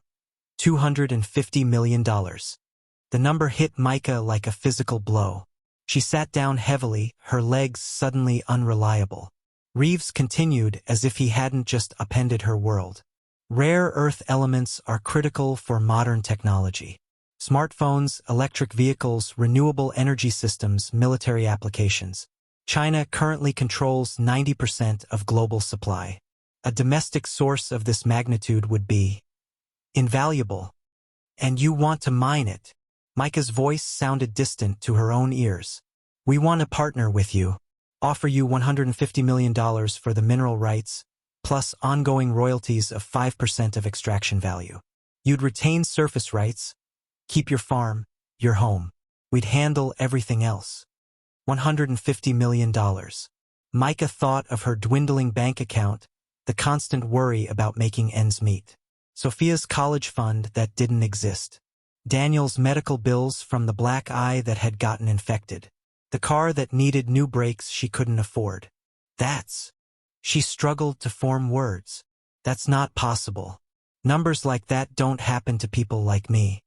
$250 million. The number hit Micah like a physical blow. She sat down heavily, her legs suddenly unreliable. Reeves continued as if he hadn't just upended her world. Rare earth elements are critical for modern technology. Smartphones, electric vehicles, renewable energy systems, military applications. China currently controls 90% of global supply. A domestic source of this magnitude would be invaluable. And you want to mine it. Micah's voice sounded distant to her own ears. We want to partner with you. Offer you $150 million for the mineral rights, plus ongoing royalties of 5% of extraction value. You'd retain surface rights, keep your farm, your home. We'd handle everything else. $150 million. Micah thought of her dwindling bank account, the constant worry about making ends meet. Sophia's college fund that didn't exist. Daniel's medical bills from the black eye that had gotten infected. The car that needed new brakes she couldn't afford. She struggled to form words. That's not possible. Numbers like that don't happen to people like me.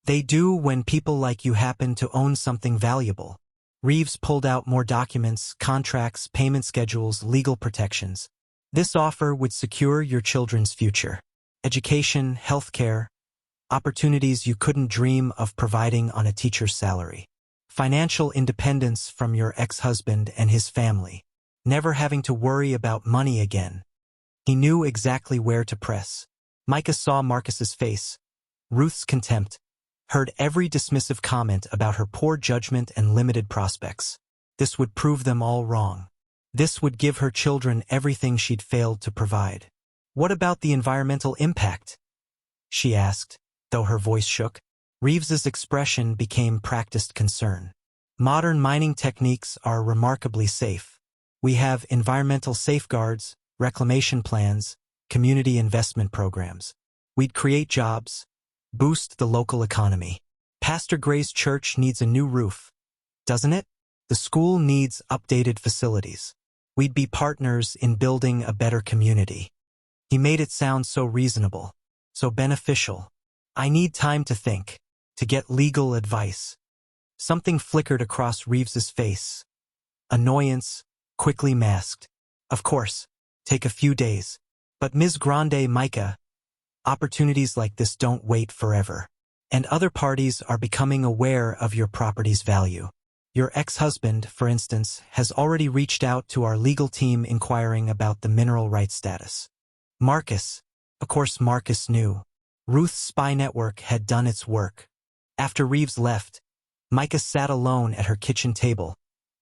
They do when people like you happen to own something valuable. Reeves pulled out more documents, contracts, payment schedules, legal protections. This offer would secure your children's future. Education, healthcare, opportunities you couldn't dream of providing on a teacher's salary. Financial independence from your ex-husband and his family. Never having to worry about money again. He knew exactly where to press. Micah saw Marcus's face, Ruth's contempt, heard every dismissive comment about her poor judgment and limited prospects. This would prove them all wrong. This would give her children everything she'd failed to provide. What about the environmental impact? She asked, though her voice shook. Reeves's expression became practiced concern. Modern mining techniques are remarkably safe. We have environmental safeguards, reclamation plans, community investment programs. We'd create jobs, boost the local economy. Pastor Gray's church needs a new roof, doesn't it? The school needs updated facilities. We'd be partners in building a better community. He made it sound so reasonable, so beneficial. I need time to think, to get legal advice. Something flickered across Reeves's face. Annoyance, quickly masked. Of course, take a few days. But Ms. Grande, Micah, opportunities like this don't wait forever. And other parties are becoming aware of your property's value. Your ex-husband, for instance, has already reached out to our legal team inquiring about the mineral rights status. Marcus, of course Marcus knew. Ruth's spy network had done its work. After Reeves left, Micah sat alone at her kitchen table,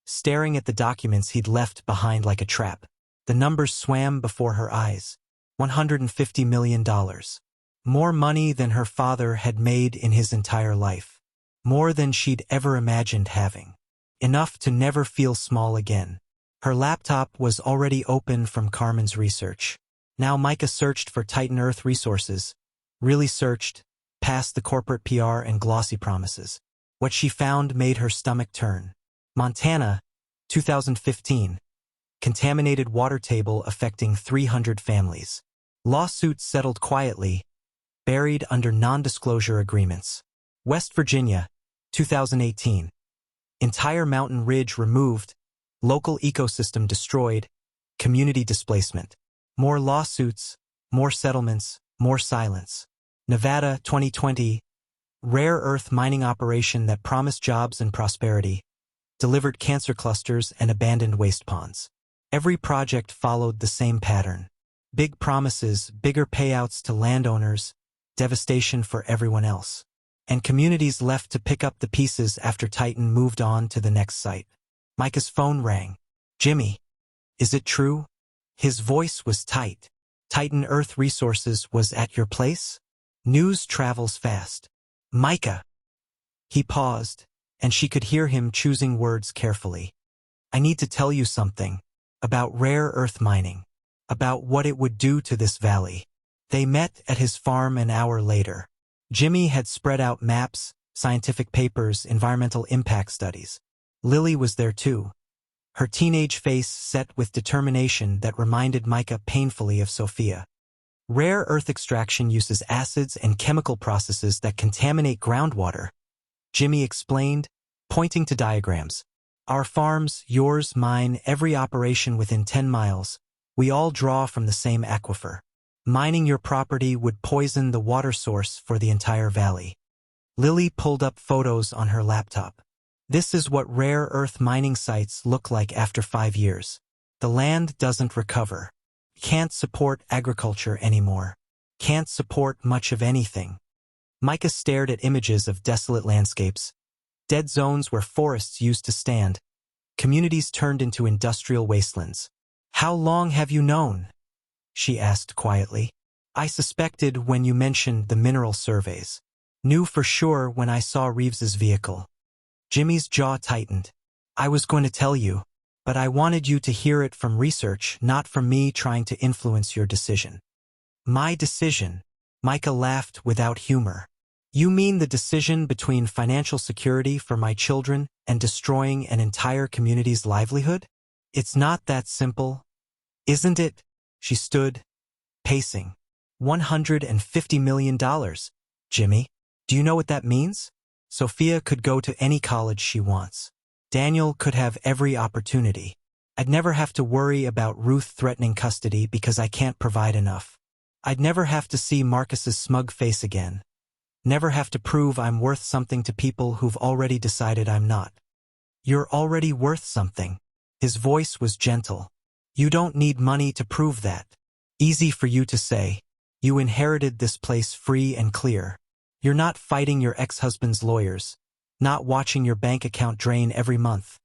staring at the documents he'd left behind like a trap. The numbers swam before her eyes. $150 million. More money than her father had made in his entire life. More than she'd ever imagined having. Enough to never feel small again. Her laptop was already open from Carmen's research. Now Micah searched for Titan Earth resources. Really searched, past the corporate PR and glossy promises. What she found made her stomach turn. Montana, 2015. Contaminated water table affecting 300 families. Lawsuits settled quietly, buried under non-disclosure agreements. West Virginia, 2018. Entire mountain ridge removed, local ecosystem destroyed, community displacement. More lawsuits, more settlements, more silence. Nevada, 2020. Rare earth mining operation that promised jobs and prosperity, delivered cancer clusters and abandoned waste ponds. Every project followed the same pattern. Big promises, bigger payouts to landowners, devastation for everyone else. And communities left to pick up the pieces after Titan moved on to the next site. Micah's phone rang. Jimmy, is it true? His voice was tight. Titan Earth Resources was at your place? News travels fast. Micah. He paused, and she could hear him choosing words carefully. I need to tell you something. About rare earth mining. About what it would do to this valley. They met at his farm an hour later. Jimmy had spread out maps, scientific papers, environmental impact studies. Lily was there too. Her teenage face set with determination that reminded Micah painfully of Sophia. Rare earth extraction uses acids and chemical processes that contaminate groundwater. Jimmy explained, pointing to diagrams. Our farms, yours, mine, every operation within 10 miles, we all draw from the same aquifer. Mining your property would poison the water source for the entire valley. Lily pulled up photos on her laptop. This is what rare earth mining sites look like after 5 years. The land doesn't recover. Can't support agriculture anymore. Can't support much of anything. Micah stared at images of desolate landscapes. Dead zones where forests used to stand. Communities turned into industrial wastelands. How long have you known? She asked quietly. I suspected when you mentioned the mineral surveys. Knew for sure when I saw Reeves's vehicle. Jimmy's jaw tightened. I was going to tell you, but I wanted you to hear it from research, not from me trying to influence your decision. My decision? Micah laughed without humor. You mean the decision between financial security for my children and destroying an entire community's livelihood? It's not that simple, isn't it? She stood, pacing. $150 million, Jimmy. Do you know what that means? Sophia could go to any college she wants. Daniel could have every opportunity. I'd never have to worry about Ruth threatening custody because I can't provide enough. I'd never have to see Marcus's smug face again. Never have to prove I'm worth something to people who've already decided I'm not. You're already worth something. His voice was gentle. You don't need money to prove that. Easy for you to say. You inherited this place free and clear. You're not fighting your ex-husband's lawyers, not watching your bank account drain every month,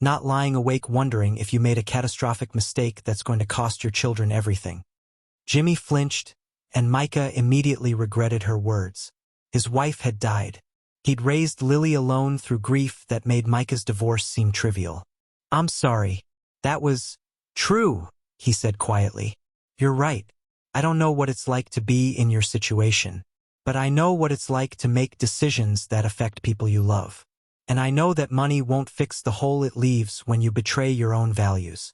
not lying awake wondering if you made a catastrophic mistake that's going to cost your children everything. Jimmy flinched, and Micah immediately regretted her words. His wife had died. He'd raised Lily alone through grief that made Micah's divorce seem trivial. I'm sorry. That was true, he said quietly. You're right. I don't know what it's like to be in your situation, but I know what it's like to make decisions that affect people you love. And I know that money won't fix the hole it leaves when you betray your own values.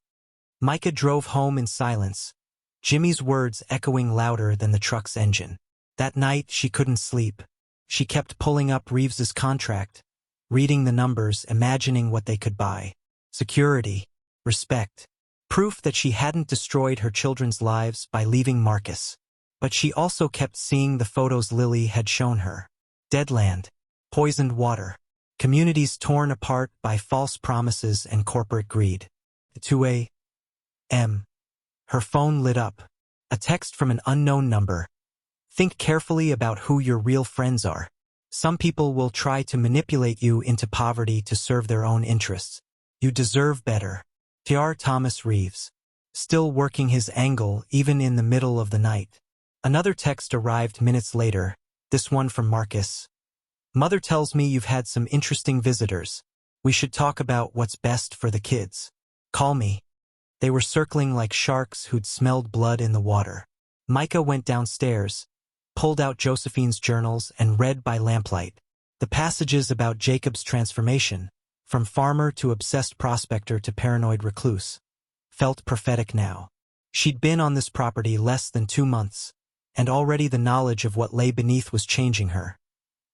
Micah drove home in silence, Jimmy's words echoing louder than the truck's engine. That night, she couldn't sleep. She kept pulling up Reeves's contract, reading the numbers, imagining what they could buy. Security, respect, proof that she hadn't destroyed her children's lives by leaving Marcus. But she also kept seeing the photos Lily had shown her. Dead land, poisoned water, communities torn apart by false promises and corporate greed. 2 a.m. Her phone lit up. A text from an unknown number. Think carefully about who your real friends are. Some people will try to manipulate you into poverty to serve their own interests. You deserve better. T.R. Thomas Reeves. Still working his angle even in the middle of the night. Another text arrived minutes later, this one from Marcus. Mother tells me you've had some interesting visitors. We should talk about what's best for the kids. Call me. They were circling like sharks who'd smelled blood in the water. Micah went downstairs, pulled out Josephine's journals and read by lamplight. The passages about Jacob's transformation, from farmer to obsessed prospector to paranoid recluse, felt prophetic now. She'd been on this property less than 2 months, and already the knowledge of what lay beneath was changing her,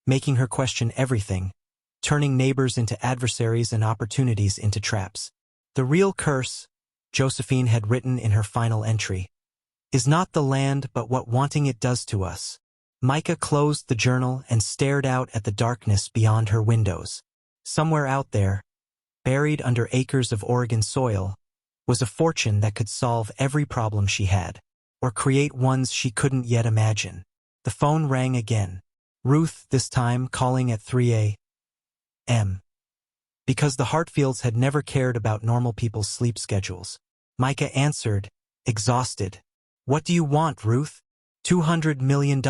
making her question everything, turning neighbors into adversaries and opportunities into traps. The real curse, Josephine had written in her final entry, is not the land but what wanting it does to us. Micah closed the journal and stared out at the darkness beyond her windows. Somewhere out there, buried under acres of Oregon soil, was a fortune that could solve every problem she had, or create ones she couldn't yet imagine. The phone rang again. Ruth, this time calling at 3 a.m. Because the Hartfields had never cared about normal people's sleep schedules. Micah answered, exhausted. What do you want, Ruth? $200 million,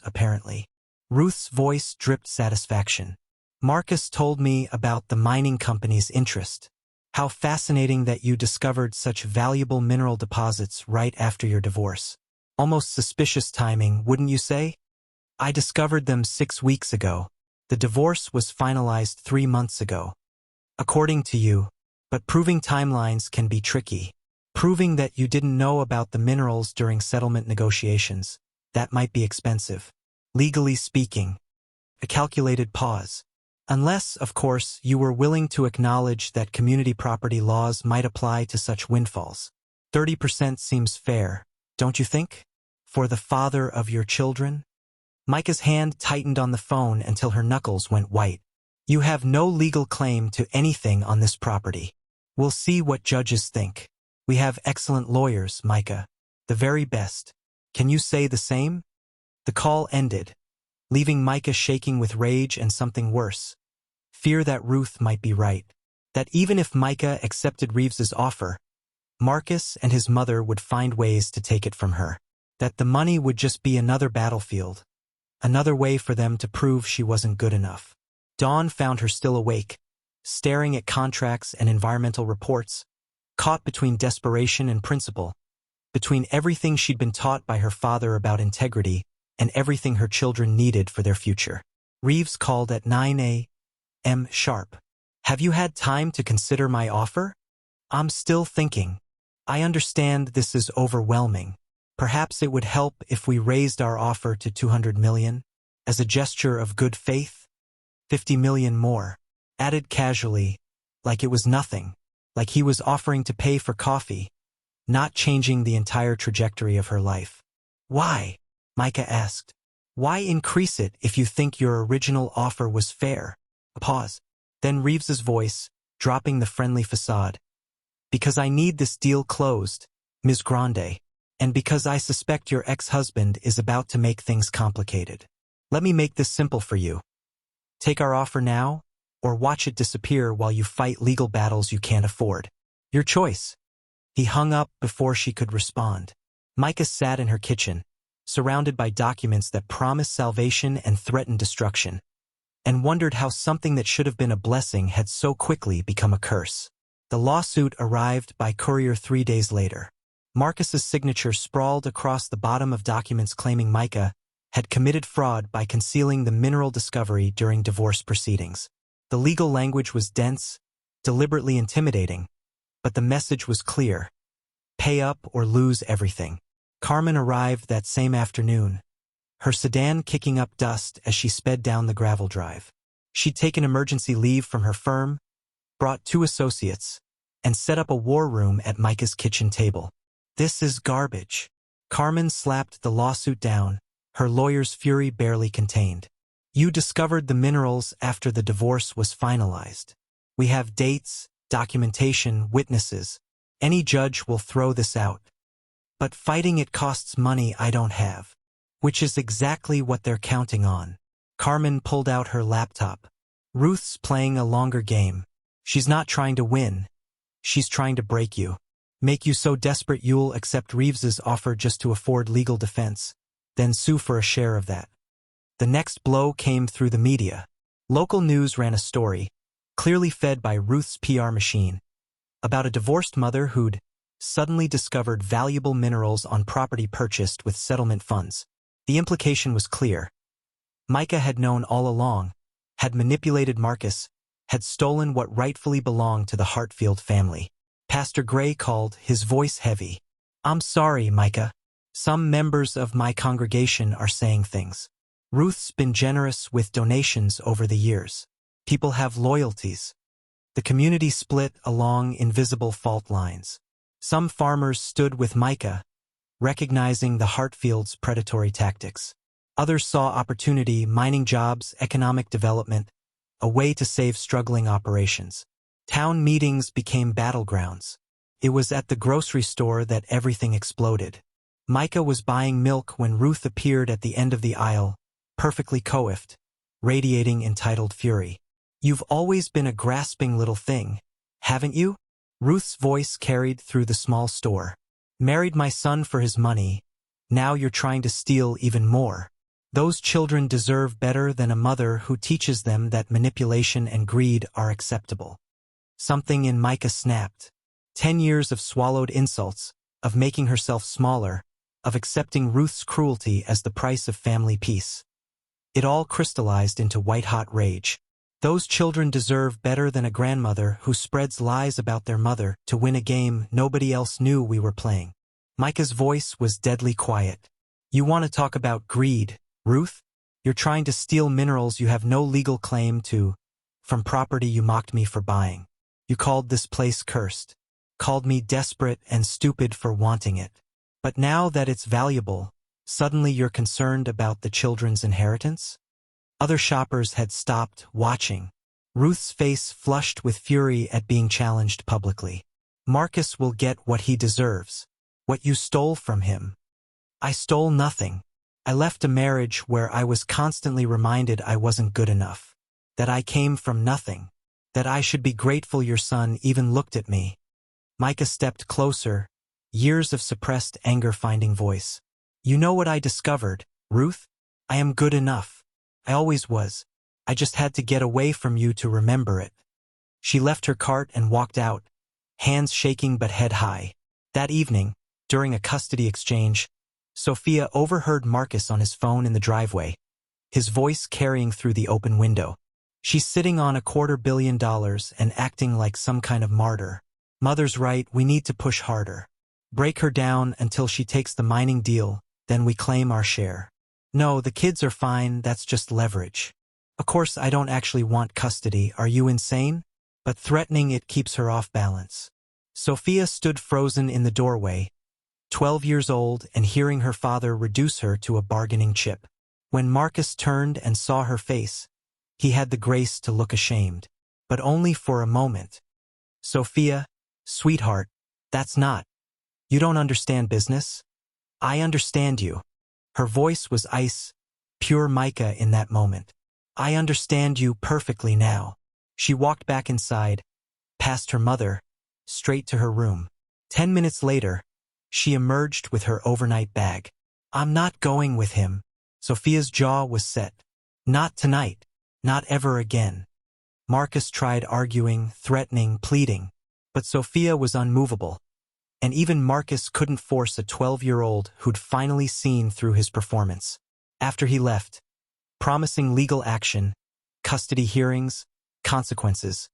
apparently. Ruth's voice dripped satisfaction. Marcus told me about the mining company's interest. How fascinating that you discovered such valuable mineral deposits right after your divorce. Almost suspicious timing, wouldn't you say? I discovered them 6 weeks ago. The divorce was finalized 3 months ago. According to you, but proving timelines can be tricky. Proving that you didn't know about the minerals during settlement negotiations, that might be expensive. Legally speaking. A calculated pause. Unless, of course, you were willing to acknowledge that community property laws might apply to such windfalls. 30% seems fair, don't you think? For the father of your children? Micah's hand tightened on the phone until her knuckles went white. You have no legal claim to anything on this property. We'll see what judges think. We have excellent lawyers, Micah. The very best. Can you say the same? The call ended, leaving Micah shaking with rage and something worse. Fear that Ruth might be right. That even if Micah accepted Reeves's offer, Marcus and his mother would find ways to take it from her. That the money would just be another battlefield. Another way for them to prove she wasn't good enough. Dawn found her still awake, staring at contracts and environmental reports, caught between desperation and principle, between everything she'd been taught by her father about integrity and everything her children needed for their future. Reeves called at 9 a.m. sharp. Have you had time to consider my offer? I'm still thinking. I understand this is overwhelming. Perhaps it would help if we raised our offer to $200 million. As a gesture of good faith, 50 million more. Added casually, like it was nothing, like he was offering to pay for coffee, not changing the entire trajectory of her life. Why? Micah asked. Why increase it if you think your original offer was fair? A pause. Then Reeves's voice, dropping the friendly facade. Because I need this deal closed, Ms. Grande, and because I suspect your ex-husband is about to make things complicated. Let me make this simple for you. Take our offer now, or watch it disappear while you fight legal battles you can't afford. Your choice. He hung up before she could respond. Micah sat in her kitchen, surrounded by documents that promised salvation and threatened destruction, and wondered how something that should have been a blessing had so quickly become a curse. The lawsuit arrived by courier 3 days later. Marcus's signature sprawled across the bottom of documents claiming Micah had committed fraud by concealing the mineral discovery during divorce proceedings. The legal language was dense, deliberately intimidating, but the message was clear. Pay up or lose everything. Carmen arrived that same afternoon, her sedan kicking up dust as she sped down the gravel drive. She'd taken emergency leave from her firm, brought 2 associates, and set up a war room at Micah's kitchen table. This is garbage. Carmen slapped the lawsuit down, her lawyer's fury barely contained. You discovered the minerals after the divorce was finalized. We have dates, documentation, witnesses. Any judge will throw this out. But fighting it costs money I don't have. Which is exactly what they're counting on. Carmen pulled out her laptop. Ruth's playing a longer game. She's not trying to win. She's trying to break you. Make you so desperate you'll accept Reeves's offer just to afford legal defense, then sue for a share of that. The next blow came through the media. Local news ran a story, clearly fed by Ruth's PR machine, about a divorced mother who'd suddenly discovered valuable minerals on property purchased with settlement funds. The implication was clear. Micah had known all along, had manipulated Marcus, had stolen what rightfully belonged to the Hartfield family. Pastor Gray called, his voice heavy. I'm sorry, Micah. Some members of my congregation are saying things. Ruth's been generous with donations over the years. People have loyalties. The community split along invisible fault lines. Some farmers stood with Micah, recognizing the Hartfield's predatory tactics. Others saw opportunity, mining jobs, economic development, a way to save struggling operations. Town meetings became battlegrounds. It was at the grocery store that everything exploded. Micah was buying milk when Ruth appeared at the end of the aisle, perfectly coiffed, radiating entitled fury. You've always been a grasping little thing, haven't you? Ruth's voice carried through the small store. Married my son for his money. Now you're trying to steal even more. Those children deserve better than a mother who teaches them that manipulation and greed are acceptable. Something in Micah snapped. 10 years of swallowed insults, of making herself smaller, of accepting Ruth's cruelty as the price of family peace. It all crystallized into white-hot rage. Those children deserve better than a grandmother who spreads lies about their mother to win a game nobody else knew we were playing. Micah's voice was deadly quiet. You want to talk about greed, Ruth? You're trying to steal minerals you have no legal claim to, from property you mocked me for buying. You called this place cursed, called me desperate and stupid for wanting it. But now that it's valuable, suddenly you're concerned about the children's inheritance? Other shoppers had stopped watching. Ruth's face flushed with fury at being challenged publicly. Marcus will get what he deserves. What you stole from him. I stole nothing. I left a marriage where I was constantly reminded I wasn't good enough. That I came from nothing. That I should be grateful your son even looked at me. Micah stepped closer, years of suppressed anger finding voice. You know what I discovered, Ruth? I am good enough. I always was. I just had to get away from you to remember it. She left her cart and walked out, hands shaking but head high. That evening, during a custody exchange, Sophia overheard Marcus on his phone in the driveway, his voice carrying through the open window. She's sitting on $250 million and acting like some kind of martyr. Mother's right, we need to push harder. Break her down until she takes the mining deal, then we claim our share. No, the kids are fine, that's just leverage. Of course I don't actually want custody, are you insane? But threatening it keeps her off balance. Sophia stood frozen in the doorway, 12 years old and hearing her father reduce her to a bargaining chip. When Marcus turned and saw her face, he had the grace to look ashamed. But only for a moment. Sophia, sweetheart, that's not. You don't understand business? I understand you. Her voice was ice, pure Micah in that moment. I understand you perfectly now. She walked back inside, past her mother, straight to her room. 10 minutes later, she emerged with her overnight bag. I'm not going with him. Sophia's jaw was set. Not tonight. Not ever again. Marcus tried arguing, threatening, pleading, but Sophia was unmovable. And even Marcus couldn't force a 12-year-old who'd finally seen through his performance. After he left, promising legal action, custody hearings, consequences,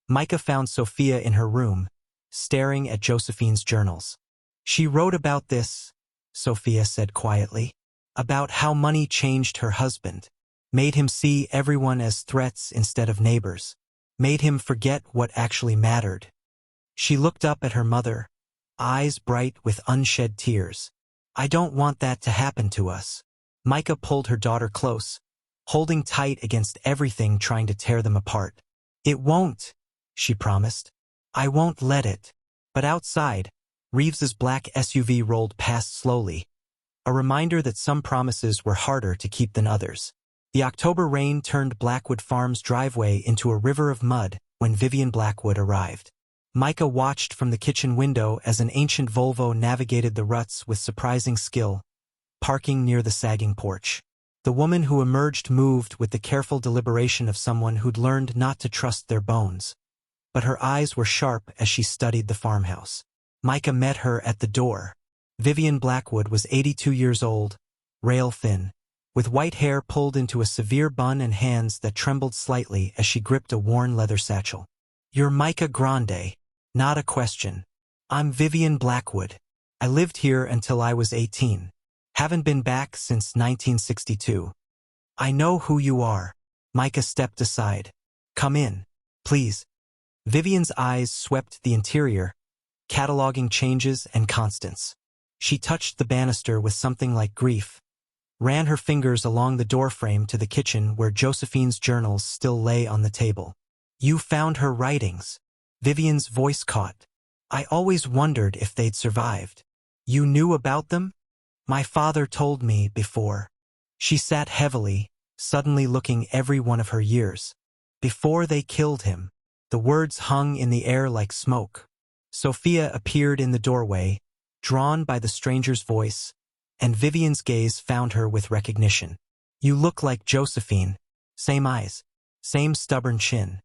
Micah found Sophia in her room, staring at Josephine's journals. She wrote about this, Sophia said quietly, about how money changed her husband, made him see everyone as threats instead of neighbors, made him forget what actually mattered. She looked up at her mother, eyes bright with unshed tears. I don't want that to happen to us. Micah pulled her daughter close, holding tight against everything trying to tear them apart. It won't, she promised. I won't let it. But outside, Reeves's black SUV rolled past slowly, a reminder that some promises were harder to keep than others. The October rain turned Blackwood Farm's driveway into a river of mud when Vivian Blackwood arrived. Micah watched from the kitchen window as an ancient Volvo navigated the ruts with surprising skill, parking near the sagging porch. The woman who emerged moved with the careful deliberation of someone who'd learned not to trust their bones. But her eyes were sharp as she studied the farmhouse. Micah met her at the door. Vivian Blackwood was 82 years old, rail-thin, with white hair pulled into a severe bun and hands that trembled slightly as she gripped a worn leather satchel. You're Micah Grande. Not a question. I'm Vivian Blackwood. I lived here until I was 18. Haven't been back since 1962. I know who you are. Micah stepped aside. Come in, please. Vivian's eyes swept the interior, cataloging changes and constants. She touched the banister with something like grief, ran her fingers along the doorframe to the kitchen where Josephine's journals still lay on the table. You found her writings. Vivian's voice caught. I always wondered if they'd survived. You knew about them? My father told me before. She sat heavily, suddenly looking every one of her years. Before they killed him. The words hung in the air like smoke. Sophia appeared in the doorway, drawn by the stranger's voice, and Vivian's gaze found her with recognition. You look like Josephine. Same eyes, same stubborn chin.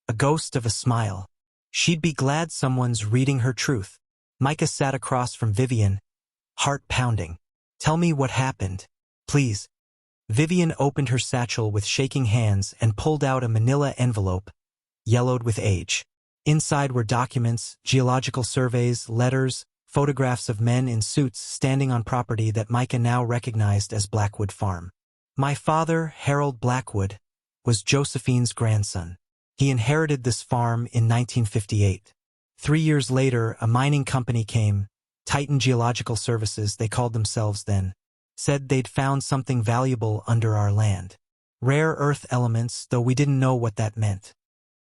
A ghost of a smile. She'd be glad someone's reading her truth. Micah sat across from Vivian, heart pounding. Tell me what happened, please. Vivian opened her satchel with shaking hands and pulled out a manila envelope, yellowed with age. Inside were documents, geological surveys, letters, photographs of men in suits standing on property that Micah now recognized as Blackwood Farm. My father, Harold Blackwood, was Josephine's grandson. He inherited this farm in 1958. 3 years later, a mining company came, Titan Geological Services they called themselves then, said they'd found something valuable under our land. Rare earth elements, though we didn't know what that meant.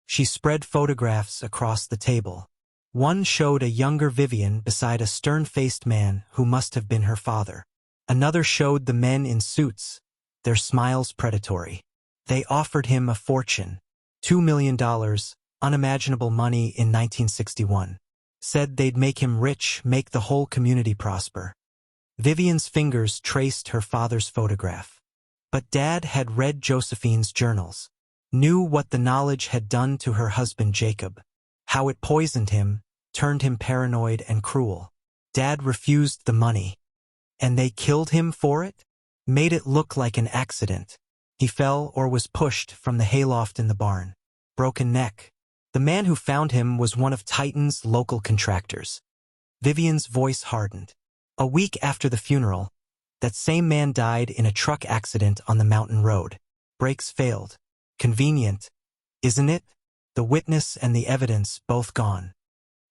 She spread photographs across the table. One showed a younger Vivian beside a stern-faced man who must have been her father. Another showed the men in suits, their smiles predatory. They offered him a fortune. $2 million, unimaginable money in 1961. Said they'd make him rich, make the whole community prosper. Vivian's fingers traced her father's photograph. But Dad had read Josephine's journals, knew what the knowledge had done to her husband Jacob, how it poisoned him, turned him paranoid and cruel. Dad refused the money. And they killed him for it? Made it look like an accident. He fell or was pushed from the hayloft in the barn. Broken neck. The man who found him was one of Titan's local contractors. Vivian's voice hardened. A week after the funeral, That same man died in a truck accident on the mountain road. Brakes failed. Convenient, isn't it? The witness and the evidence both gone.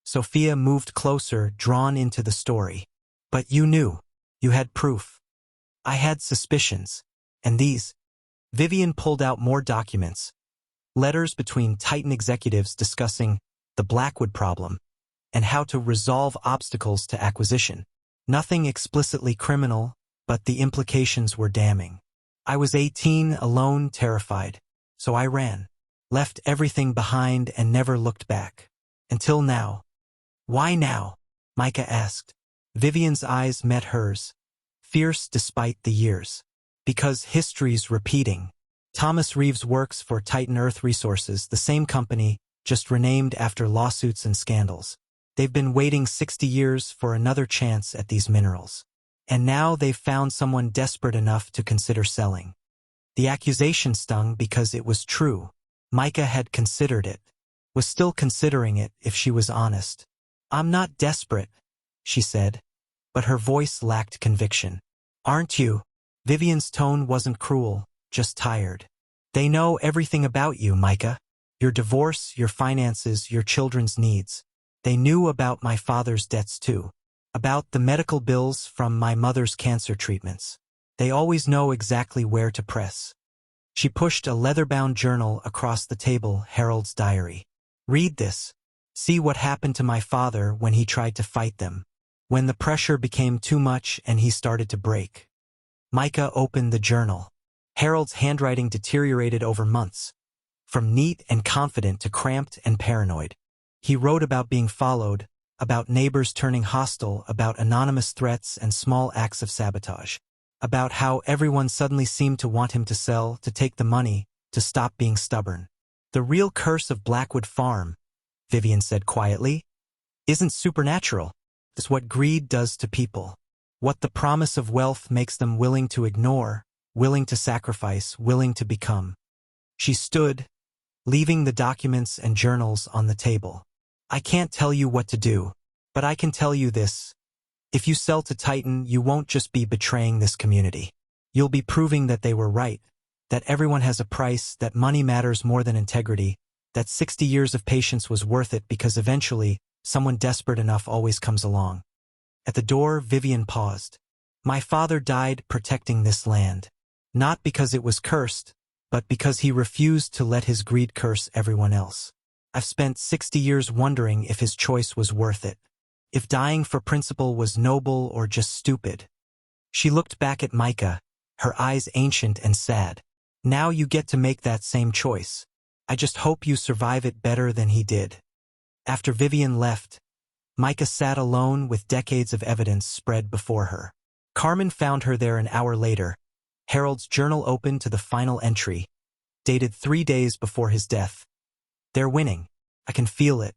Sophia moved closer, drawn into the story. But you knew. You had proof. I had suspicions. And these? Vivian pulled out more documents. Letters between Titan executives discussing the Blackwood problem and how to resolve obstacles to acquisition. Nothing explicitly criminal, but the implications were damning. I was 18, alone, terrified. So I ran. Left everything behind and never looked back. Until now. Why now? Micah asked. Vivian's eyes met hers, fierce despite the years. Because history's repeating. Thomas Reeves works for Titan Earth Resources, the same company, just renamed after lawsuits and scandals. They've been waiting 60 years for another chance at these minerals. And now they've found someone desperate enough to consider selling. The accusation stung because it was true. Micah had considered it, was still considering it if she was honest. I'm not desperate, she said, but her voice lacked conviction. Aren't you? Vivian's tone wasn't cruel, just tired. They know everything about you, Micah. Your divorce, your finances, your children's needs. They knew about my father's debts too. About the medical bills from my mother's cancer treatments. They always know exactly where to press. She pushed a leather-bound journal across the table, Harold's diary. Read this. See what happened to my father when he tried to fight them. When the pressure became too much and he started to break. Micah opened the journal. Harold's handwriting deteriorated over months. From neat and confident to cramped and paranoid. He wrote about being followed, about neighbors turning hostile, about anonymous threats and small acts of sabotage. About how everyone suddenly seemed to want him to sell, to take the money, to stop being stubborn. The real curse of Blackwood Farm, Vivian said quietly, isn't supernatural. It's what greed does to people. What the promise of wealth makes them willing to ignore, willing to sacrifice, willing to become. She stood, leaving the documents and journals on the table. I can't tell you what to do, but I can tell you this. If you sell to Titan, you won't just be betraying this community. You'll be proving that they were right, that everyone has a price, that money matters more than integrity, that 60 years of patience was worth it because eventually, someone desperate enough always comes along. At the door, Vivian paused. My father died protecting this land. Not because it was cursed, but because he refused to let his greed curse everyone else. I've spent 60 years wondering if his choice was worth it. If dying for principle was noble or just stupid. She looked back at Micah, her eyes ancient and sad. Now you get to make that same choice. I just hope you survive it better than he did. After Vivian left, Micah sat alone with decades of evidence spread before her. Carmen found her there an hour later. Harold's journal open to the final entry, dated 3 days before his death. They're winning. I can feel it.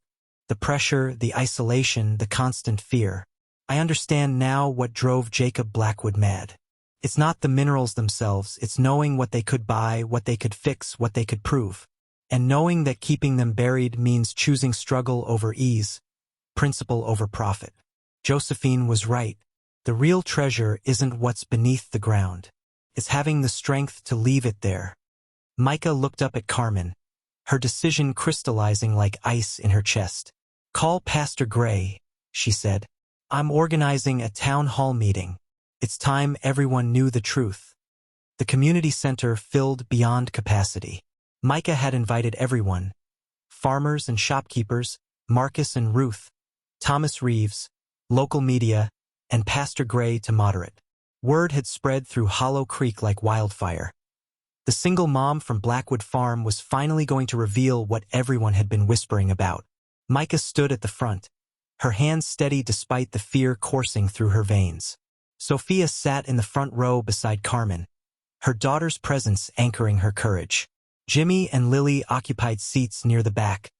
The pressure, the isolation, the constant fear. I understand now what drove Jacob Blackwood mad. It's not the minerals themselves, it's knowing what they could buy, what they could fix, what they could prove. And knowing that keeping them buried means choosing struggle over ease, principle over profit. Josephine was right. The real treasure isn't what's beneath the ground. It's having the strength to leave it there. Micah looked up at Carmen, her decision crystallizing like ice in her chest. Call Pastor Gray, she said. I'm organizing a town hall meeting. It's time everyone knew the truth. The community center filled beyond capacity. Micah had invited everyone. Farmers and shopkeepers, Marcus and Ruth, Thomas Reeves, local media, and Pastor Gray to moderate. Word had spread through Hollow Creek like wildfire. The single mom from Blackwood Farm was finally going to reveal what everyone had been whispering about. Micah stood at the front, her hands steady despite the fear coursing through her veins. Sophia sat in the front row beside Carmen, her daughter's presence anchoring her courage. Jimmy and Lily occupied seats near the back,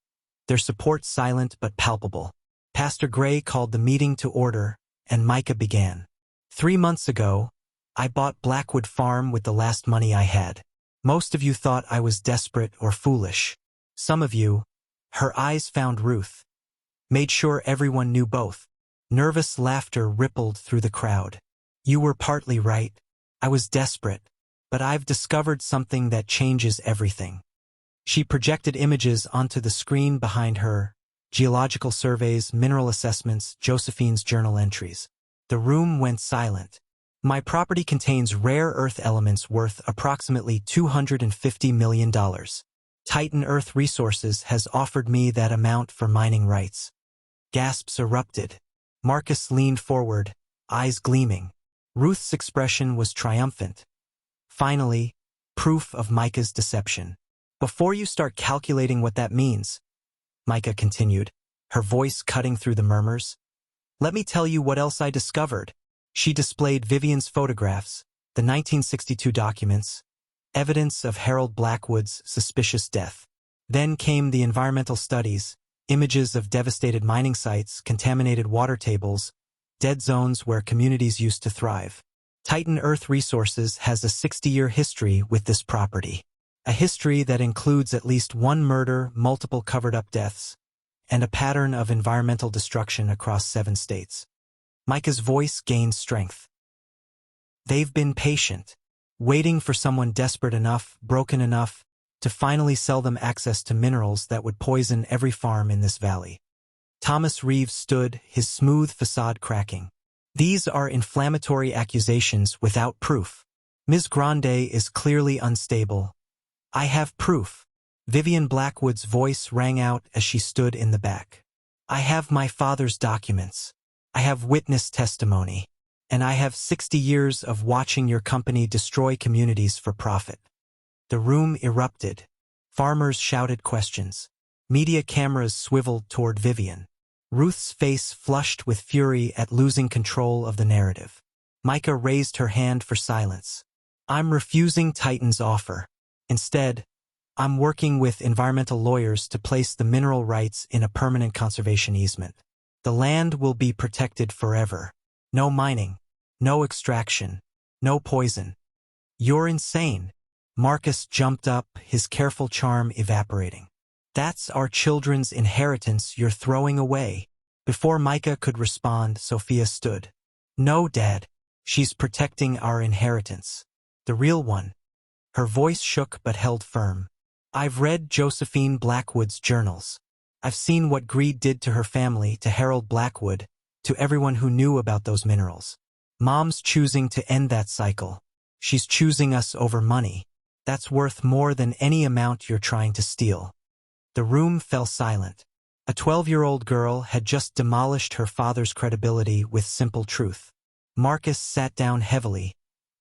their support silent but palpable. Pastor Gray called the meeting to order, and Micah began. 3 months ago, I bought Blackwood Farm with the last money I had. Most of you thought I was desperate or foolish. Some of you, her eyes found Ruth, made sure everyone knew both. Nervous laughter rippled through the crowd. You were partly right. I was desperate, but I've discovered something that changes everything. She projected images onto the screen behind her, geological surveys, mineral assessments, Josephine's journal entries. The room went silent. My property contains rare earth elements worth approximately $250 million. Titan Earth Resources has offered me that amount for mining rights. Gasps erupted. Marcus leaned forward, eyes gleaming. Ruth's expression was triumphant. Finally, proof of Micah's deception. Before you start calculating what that means, Micah continued, her voice cutting through the murmurs, let me tell you what else I discovered. She displayed Vivian's photographs, the 1962 documents, evidence of Harold Blackwood's suspicious death. Then came the environmental studies, images of devastated mining sites, contaminated water tables, dead zones where communities used to thrive. Titan Earth Resources has a 60-year history with this property. A history that includes at least one murder, multiple covered-up deaths, and a pattern of environmental destruction across 7 states. Micah's voice gained strength. They've been patient, waiting for someone desperate enough, broken enough, to finally sell them access to minerals that would poison every farm in this valley. Thomas Reeves stood, his smooth facade cracking. These are inflammatory accusations without proof. Ms. Grande is clearly unstable. I have proof. Vivian Blackwood's voice rang out as she stood in the back. I have my father's documents. I have witness testimony. And I have 60 years of watching your company destroy communities for profit. The room erupted. Farmers shouted questions. Media cameras swiveled toward Vivian. Ruth's face flushed with fury at losing control of the narrative. Micah raised her hand for silence. I'm refusing Titan's offer. Instead, I'm working with environmental lawyers to place the mineral rights in a permanent conservation easement. The land will be protected forever. No mining, no extraction, no poison. You're insane. Marcus jumped up, his careful charm evaporating. That's our children's inheritance you're throwing away. Before Micah could respond, Sophia stood. No, Dad. She's protecting our inheritance. The real one. Her voice shook but held firm. I've read Josephine Blackwood's journals. I've seen what greed did to her family, to Harold Blackwood, to everyone who knew about those minerals. Mom's choosing to end that cycle. She's choosing us over money. That's worth more than any amount you're trying to steal. The room fell silent. A 12-year-old girl had just demolished her father's credibility with simple truth. Marcus sat down heavily,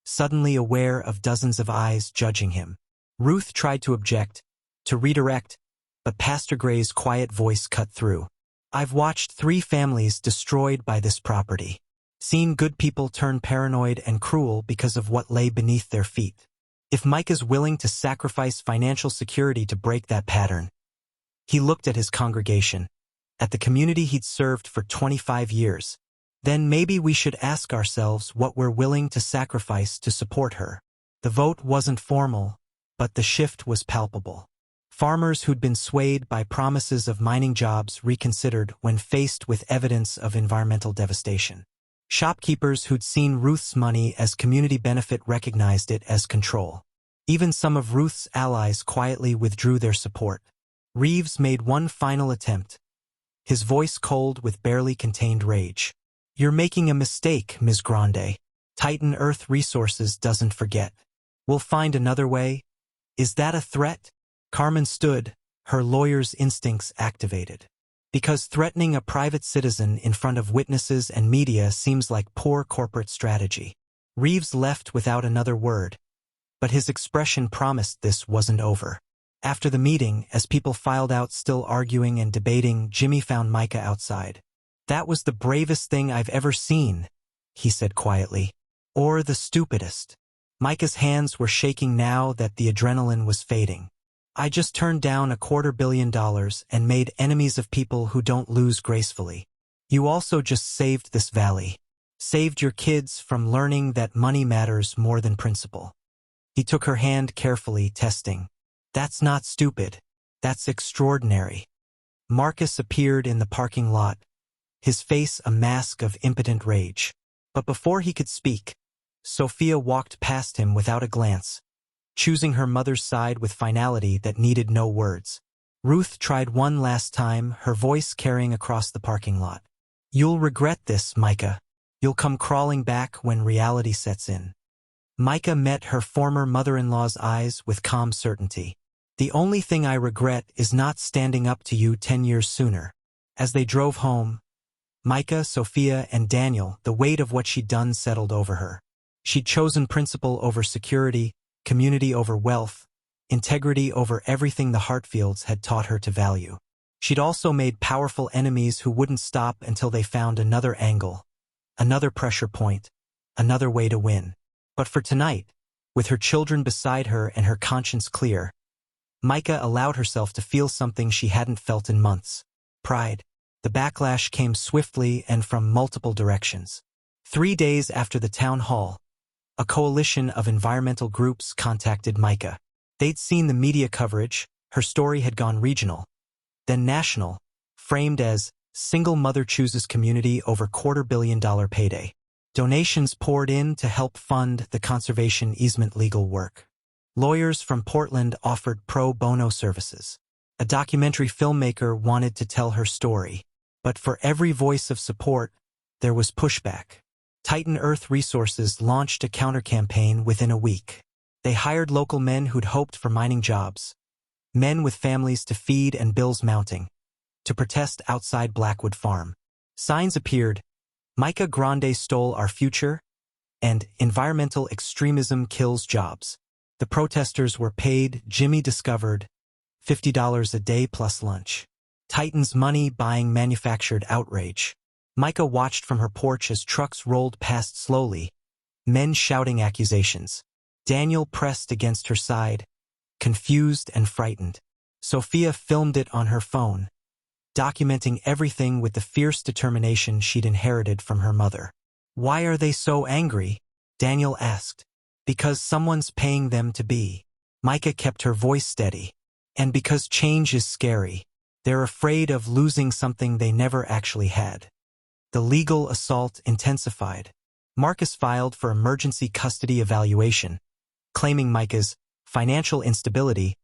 suddenly aware of dozens of eyes judging him. Ruth tried to object, to redirect, but Pastor Gray's quiet voice cut through. I've watched 3 families destroyed by this property. Seen good people turn paranoid and cruel because of what lay beneath their feet. If Micah's willing to sacrifice financial security to break that pattern. He looked at his congregation, at the community he'd served for 25 years. Then maybe we should ask ourselves what we're willing to sacrifice to support her. The vote wasn't formal, but the shift was palpable. Farmers who'd been swayed by promises of mining jobs reconsidered when faced with evidence of environmental devastation. Shopkeepers who'd seen Ruth's money as community benefit recognized it as control. Even some of Ruth's allies quietly withdrew their support. Reeves made one final attempt, his voice cold with barely contained rage. You're making a mistake, Ms. Grande. Titan Earth Resources doesn't forget. We'll find another way. Is that a threat? Carmen stood, her lawyer's instincts activated. Because threatening a private citizen in front of witnesses and media seems like poor corporate strategy. Reeves left without another word, but his expression promised this wasn't over. After the meeting, as people filed out still arguing and debating, Jimmy found Micah outside. That was the bravest thing I've ever seen, he said quietly. Or the stupidest. Micah's hands were shaking now that the adrenaline was fading. I just turned down $250 million and made enemies of people who don't lose gracefully. You also just saved this valley. Saved your kids from learning that money matters more than principle. He took her hand carefully, testing. That's not stupid. That's extraordinary. Marcus appeared in the parking lot, his face a mask of impotent rage. But before he could speak, Sophia walked past him without a glance, choosing her mother's side with finality that needed no words. Ruth tried one last time, her voice carrying across the parking lot. "You'll regret this, Micah. You'll come crawling back when reality sets in." Micah met her former mother-in-law's eyes with calm certainty. "The only thing I regret is not standing up to you 10 years sooner." As they drove home, Micah, Sophia, and Daniel, the weight of what she'd done settled over her. She'd chosen principle over security, community over wealth, integrity over everything the Hartfields had taught her to value. She'd also made powerful enemies who wouldn't stop until they found another angle, another pressure point, another way to win. But for tonight, with her children beside her and her conscience clear, Micah allowed herself to feel something she hadn't felt in months: pride. The backlash came swiftly and from multiple directions. 3 days after the town hall, a coalition of environmental groups contacted Micah. They'd seen the media coverage, her story had gone regional, then national, framed as "single mother chooses community over $250 million payday." Donations poured in to help fund the conservation easement legal work. Lawyers from Portland offered pro bono services. A documentary filmmaker wanted to tell her story. But for every voice of support, there was pushback. Titan Earth Resources launched a counter-campaign within a week. They hired local men who'd hoped for mining jobs, men with families to feed and bills mounting, to protest outside Blackwood Farm. Signs appeared: "Micah Grande stole our future," and "Environmental extremism kills jobs." The protesters were paid, Jimmy discovered, $50 a day plus lunch. Titan's money buying manufactured outrage. Micah watched from her porch as trucks rolled past slowly, men shouting accusations. Daniel pressed against her side, confused and frightened. Sophia filmed it on her phone, documenting everything with the fierce determination she'd inherited from her mother. "Why are they so angry?" Daniel asked. "Because someone's paying them to be." Micah kept her voice steady. "And because change is scary. They're afraid of losing something they never actually had." The legal assault intensified. Marcus filed for emergency custody evaluation, claiming Micah's financial instability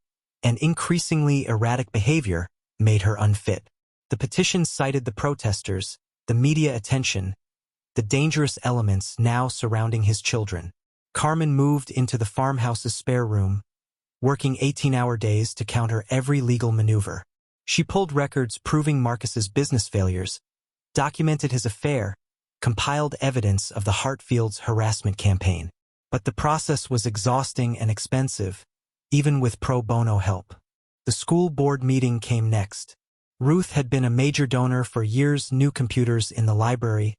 and increasingly erratic behavior made her unfit. The petition cited the protesters, the media attention, the dangerous elements now surrounding his children. Carmen moved into the farmhouse's spare room, working 18-hour days to counter every legal maneuver. She pulled records proving Marcus's business failures, documented his affair, compiled evidence of the Hartfields' harassment campaign. But the process was exhausting and expensive, even with pro bono help. The school board meeting came next. Ruth had been a major donor for years: new computers in the library,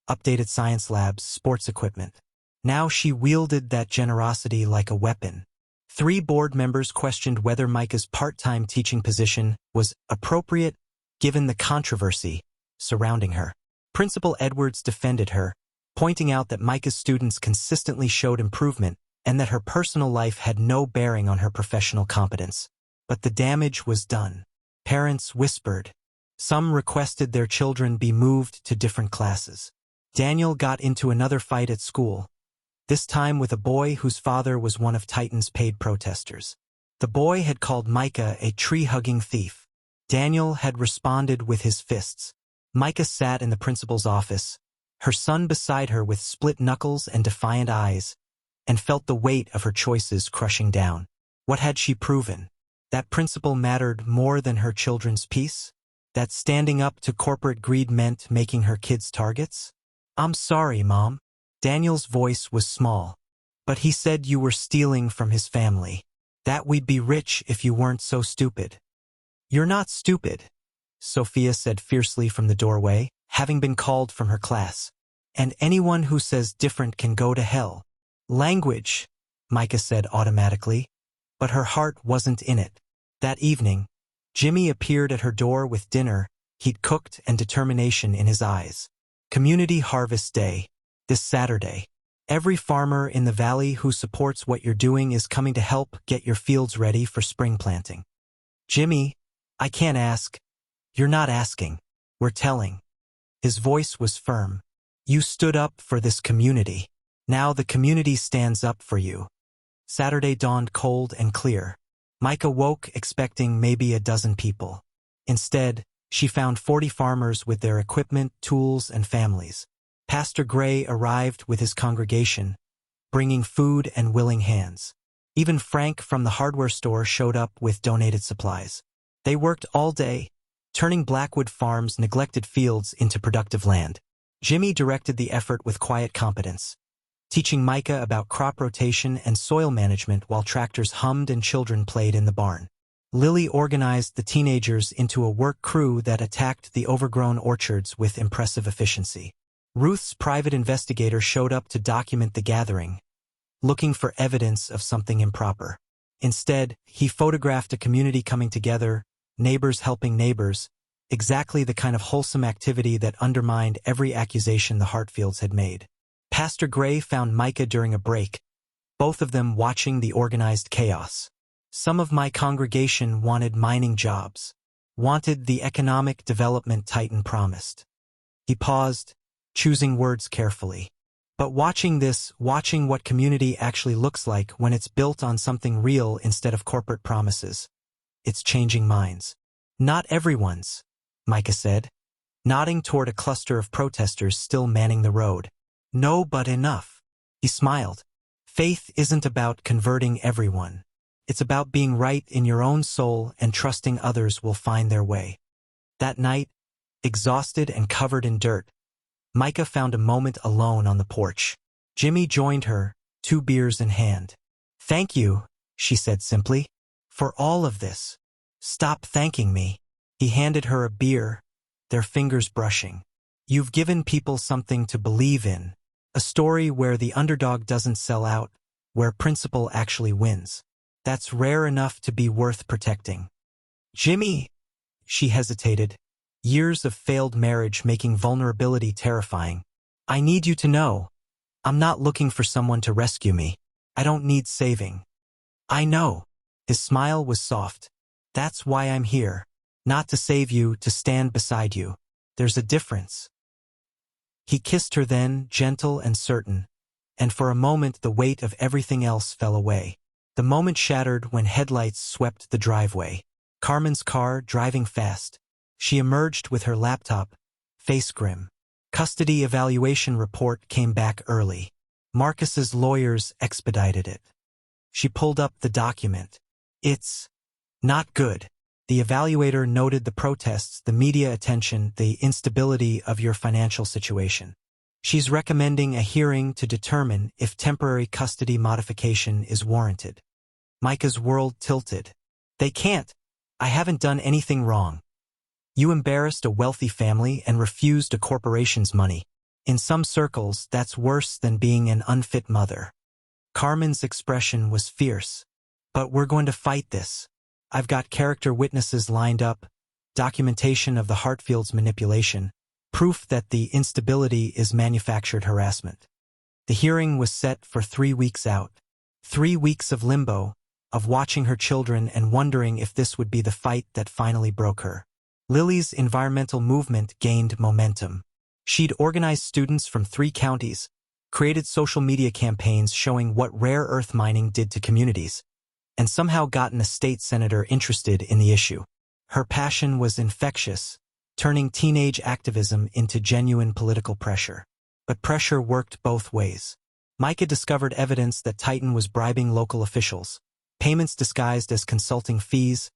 updated science labs, sports equipment. Now she wielded that generosity like a weapon. 3 board members questioned whether Micah's part-time teaching position was appropriate given the controversy surrounding her. Principal Edwards defended her, pointing out that Micah's students consistently showed improvement and that her personal life had no bearing on her professional competence. But the damage was done. Parents whispered. Some requested their children be moved to different classes. Daniel got into another fight at school, this time with a boy whose father was one of Titan's paid protesters. The boy had called Micah a tree-hugging thief. Daniel had responded with his fists. Micah sat in the principal's office, her son beside her with split knuckles and defiant eyes, and felt the weight of her choices crushing down. What had she proven? That principle mattered more than her children's peace? That standing up to corporate greed meant making her kids targets? "I'm sorry, Mom." Daniel's voice was small, but he said you were stealing from his family. That we'd be rich if you weren't so stupid. "You're not stupid," Sophia said fiercely from the doorway, having been called from her class. "And anyone who says different can go to hell." "Language," Micah said automatically, but her heart wasn't in it. That evening, Jimmy appeared at her door with dinner he'd cooked and determination in his eyes. Community Harvest Day, this Saturday. Every farmer in the valley who supports what you're doing is coming to help get your fields ready for spring planting. "Jimmy, I can't ask." "You're not asking. We're telling." His voice was firm. You stood up for this community. Now the community stands up for you. Saturday dawned cold and clear. Micah woke expecting maybe a dozen people. Instead, she found 40 farmers with their equipment, tools, and families. Pastor Gray arrived with his congregation, bringing food and willing hands. Even Frank from the hardware store showed up with donated supplies. They worked all day, turning Blackwood Farm's neglected fields into productive land. Jimmy directed the effort with quiet competence, teaching Micah about crop rotation and soil management while tractors hummed and children played in the barn. Lily organized the teenagers into a work crew that attacked the overgrown orchards with impressive efficiency. Ruth's private investigator showed up to document the gathering, looking for evidence of something improper. Instead, he photographed a community coming together, neighbors helping neighbors, exactly the kind of wholesome activity that undermined every accusation the Hartfields had made. Pastor Gray found Micah during a break, both of them watching the organized chaos. Some of my congregation wanted mining jobs, wanted the economic development Titan promised. He paused, choosing words carefully. But watching what community actually looks like when it's built on something real instead of corporate promises, it's changing minds. Not everyone's, Micah said, nodding toward a cluster of protesters still manning the road. No, but enough. He smiled. Faith isn't about converting everyone. It's about being right in your own soul and trusting others will find their way. That night, exhausted and covered in dirt, Micah found a moment alone on the porch. Jimmy joined her, 2 beers in hand. Thank you, she said simply, for all of this. Stop thanking me. He handed her a beer, their fingers brushing. You've given people something to believe in, a story where the underdog doesn't sell out, where principle actually wins. That's rare enough to be worth protecting. Jimmy, she hesitated, years of failed marriage making vulnerability terrifying. I need you to know, I'm not looking for someone to rescue me. I don't need saving. I know. His smile was soft. That's why I'm here. Not to save you, to stand beside you. There's a difference. He kissed her then, gentle and certain, and for a moment the weight of everything else fell away. The moment shattered when headlights swept the driveway. Carmen's car driving fast. She emerged with her laptop, face grim. Custody evaluation report came back early. Marcus's lawyers expedited it. She pulled up the document. It's not good. The evaluator noted the protests, the media attention, the instability of your financial situation. She's recommending a hearing to determine if temporary custody modification is warranted. Micah's world tilted. They can't. I haven't done anything wrong. You embarrassed a wealthy family and refused a corporation's money. In some circles, that's worse than being an unfit mother. Carmen's expression was fierce. But we're going to fight this. I've got character witnesses lined up, documentation of the Hartfield's manipulation, proof that the instability is manufactured harassment. The hearing was set for 3 weeks out. 3 weeks of limbo, of watching her children and wondering if this would be the fight that finally broke her. Lily's environmental movement gained momentum. She'd organized students from 3 counties, created social media campaigns showing what rare earth mining did to communities, and somehow gotten a state senator interested in the issue. Her passion was infectious, turning teenage activism into genuine political pressure. But pressure worked both ways. Micah discovered evidence that Titan was bribing local officials, payments disguised as consulting fees,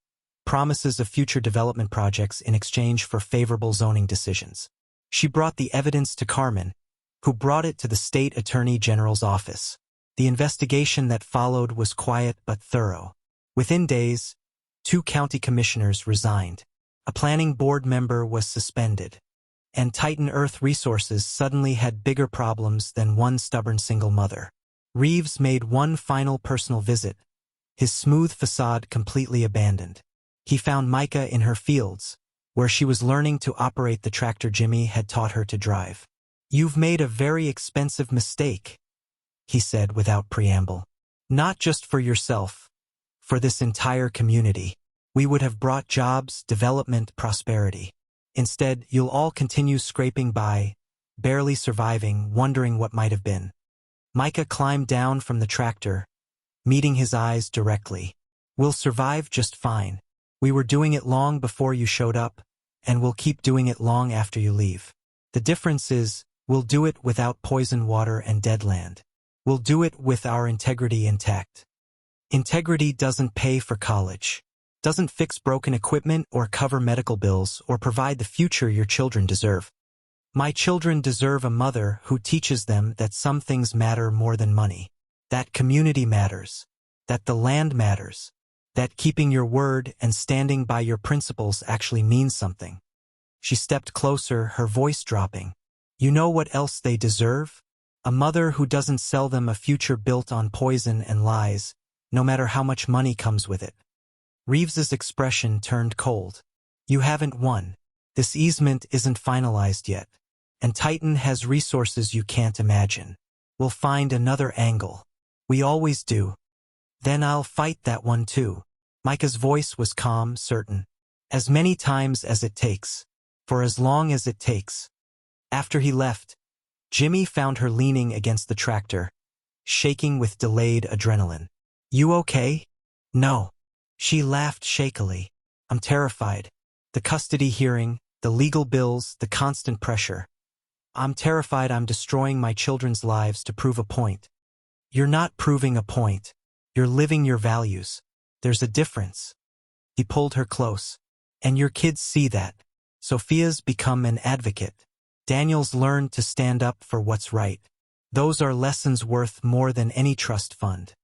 promises of future development projects in exchange for favorable zoning decisions. She brought the evidence to Carmen, who brought it to the state attorney general's office. The investigation that followed was quiet but thorough. Within days, 2 county commissioners resigned. A planning board member was suspended. And Titan Earth Resources suddenly had bigger problems than one stubborn single mother. Reeves made one final personal visit, his smooth facade completely abandoned. He found Micah in her fields, where she was learning to operate the tractor Jimmy had taught her to drive. You've made a very expensive mistake, he said without preamble. Not just for yourself, for this entire community. We would have brought jobs, development, prosperity. Instead, you'll all continue scraping by, barely surviving, wondering what might have been. Micah climbed down from the tractor, meeting his eyes directly. "We'll survive just fine. We were doing it long before you showed up, and we'll keep doing it long after you leave. The difference is, we'll do it without poison water and dead land. We'll do it with our integrity intact." Integrity doesn't pay for college, doesn't fix broken equipment or cover medical bills or provide the future your children deserve. My children deserve a mother who teaches them that some things matter more than money, that community matters, that the land matters, that keeping your word and standing by your principles actually means something. She stepped closer, her voice dropping. "You know what else they deserve? A mother who doesn't sell them a future built on poison and lies, no matter how much money comes with it." Reeves's expression turned cold. "You haven't won. This easement isn't finalized yet. And Titan has resources you can't imagine. We'll find another angle. We always do. Then I'll fight that one too." Micah's voice was calm, certain. "As many times as it takes. For as long as it takes." After he left, Jimmy found her leaning against the tractor, shaking with delayed adrenaline. "You okay?" "No." She laughed shakily. "I'm terrified. The custody hearing, the legal bills, the constant pressure. I'm terrified I'm destroying my children's lives to prove a point." "You're not proving a point. You're living your values. There's a difference." He pulled her close. "And your kids see that. Sophia's become an advocate. Daniel's learned to stand up for what's right. Those are lessons worth more than any trust fund."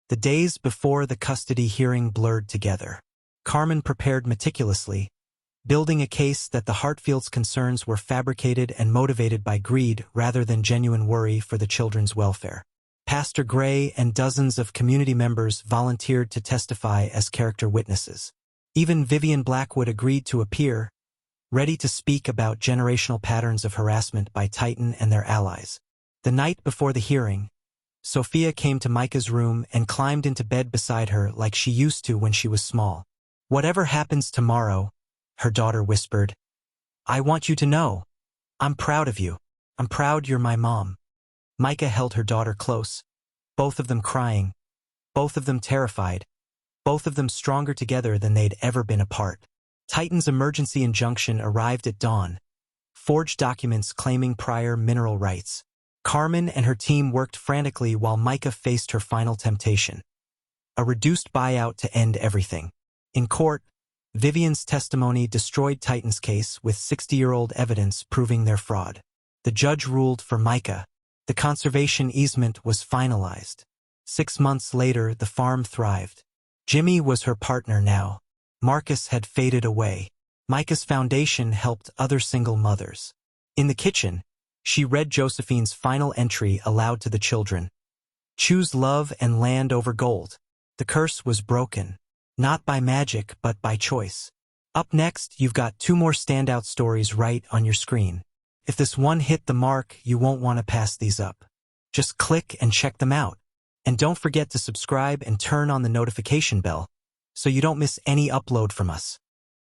The days before the custody hearing blurred together. Carmen prepared meticulously, building a case that the Hartfields' concerns were fabricated and motivated by greed rather than genuine worry for the children's welfare. Pastor Gray and dozens of community members volunteered to testify as character witnesses. Even Vivian Blackwood agreed to appear, ready to speak about generational patterns of harassment by Titan and their allies. The night before the hearing, Sophia came to Micah's room and climbed into bed beside her like she used to when she was small. "Whatever happens tomorrow," her daughter whispered, "I want you to know. I'm proud of you. I'm proud you're my mom." Micah held her daughter close, both of them crying, both of them terrified, both of them stronger together than they'd ever been apart. Titan's emergency injunction arrived at dawn, forged documents claiming prior mineral rights. Carmen and her team worked frantically while Micah faced her final temptation: a reduced buyout to end everything. In court, Vivian's testimony destroyed Titan's case with 60-year-old evidence proving their fraud. The judge ruled for Micah. The conservation easement was finalized. 6 months later, the farm thrived. Jimmy was her partner now. Marcus had faded away. Micah's foundation helped other single mothers. In the kitchen, she read Josephine's final entry aloud to the children. "Choose love and land over gold." The curse was broken. Not by magic, but by choice. Up next, you've got 2 more standout stories right on your screen. If this one hit the mark, you won't want to pass these up. Just click and check them out. And don't forget to subscribe and turn on the notification bell so you don't miss any upload from us.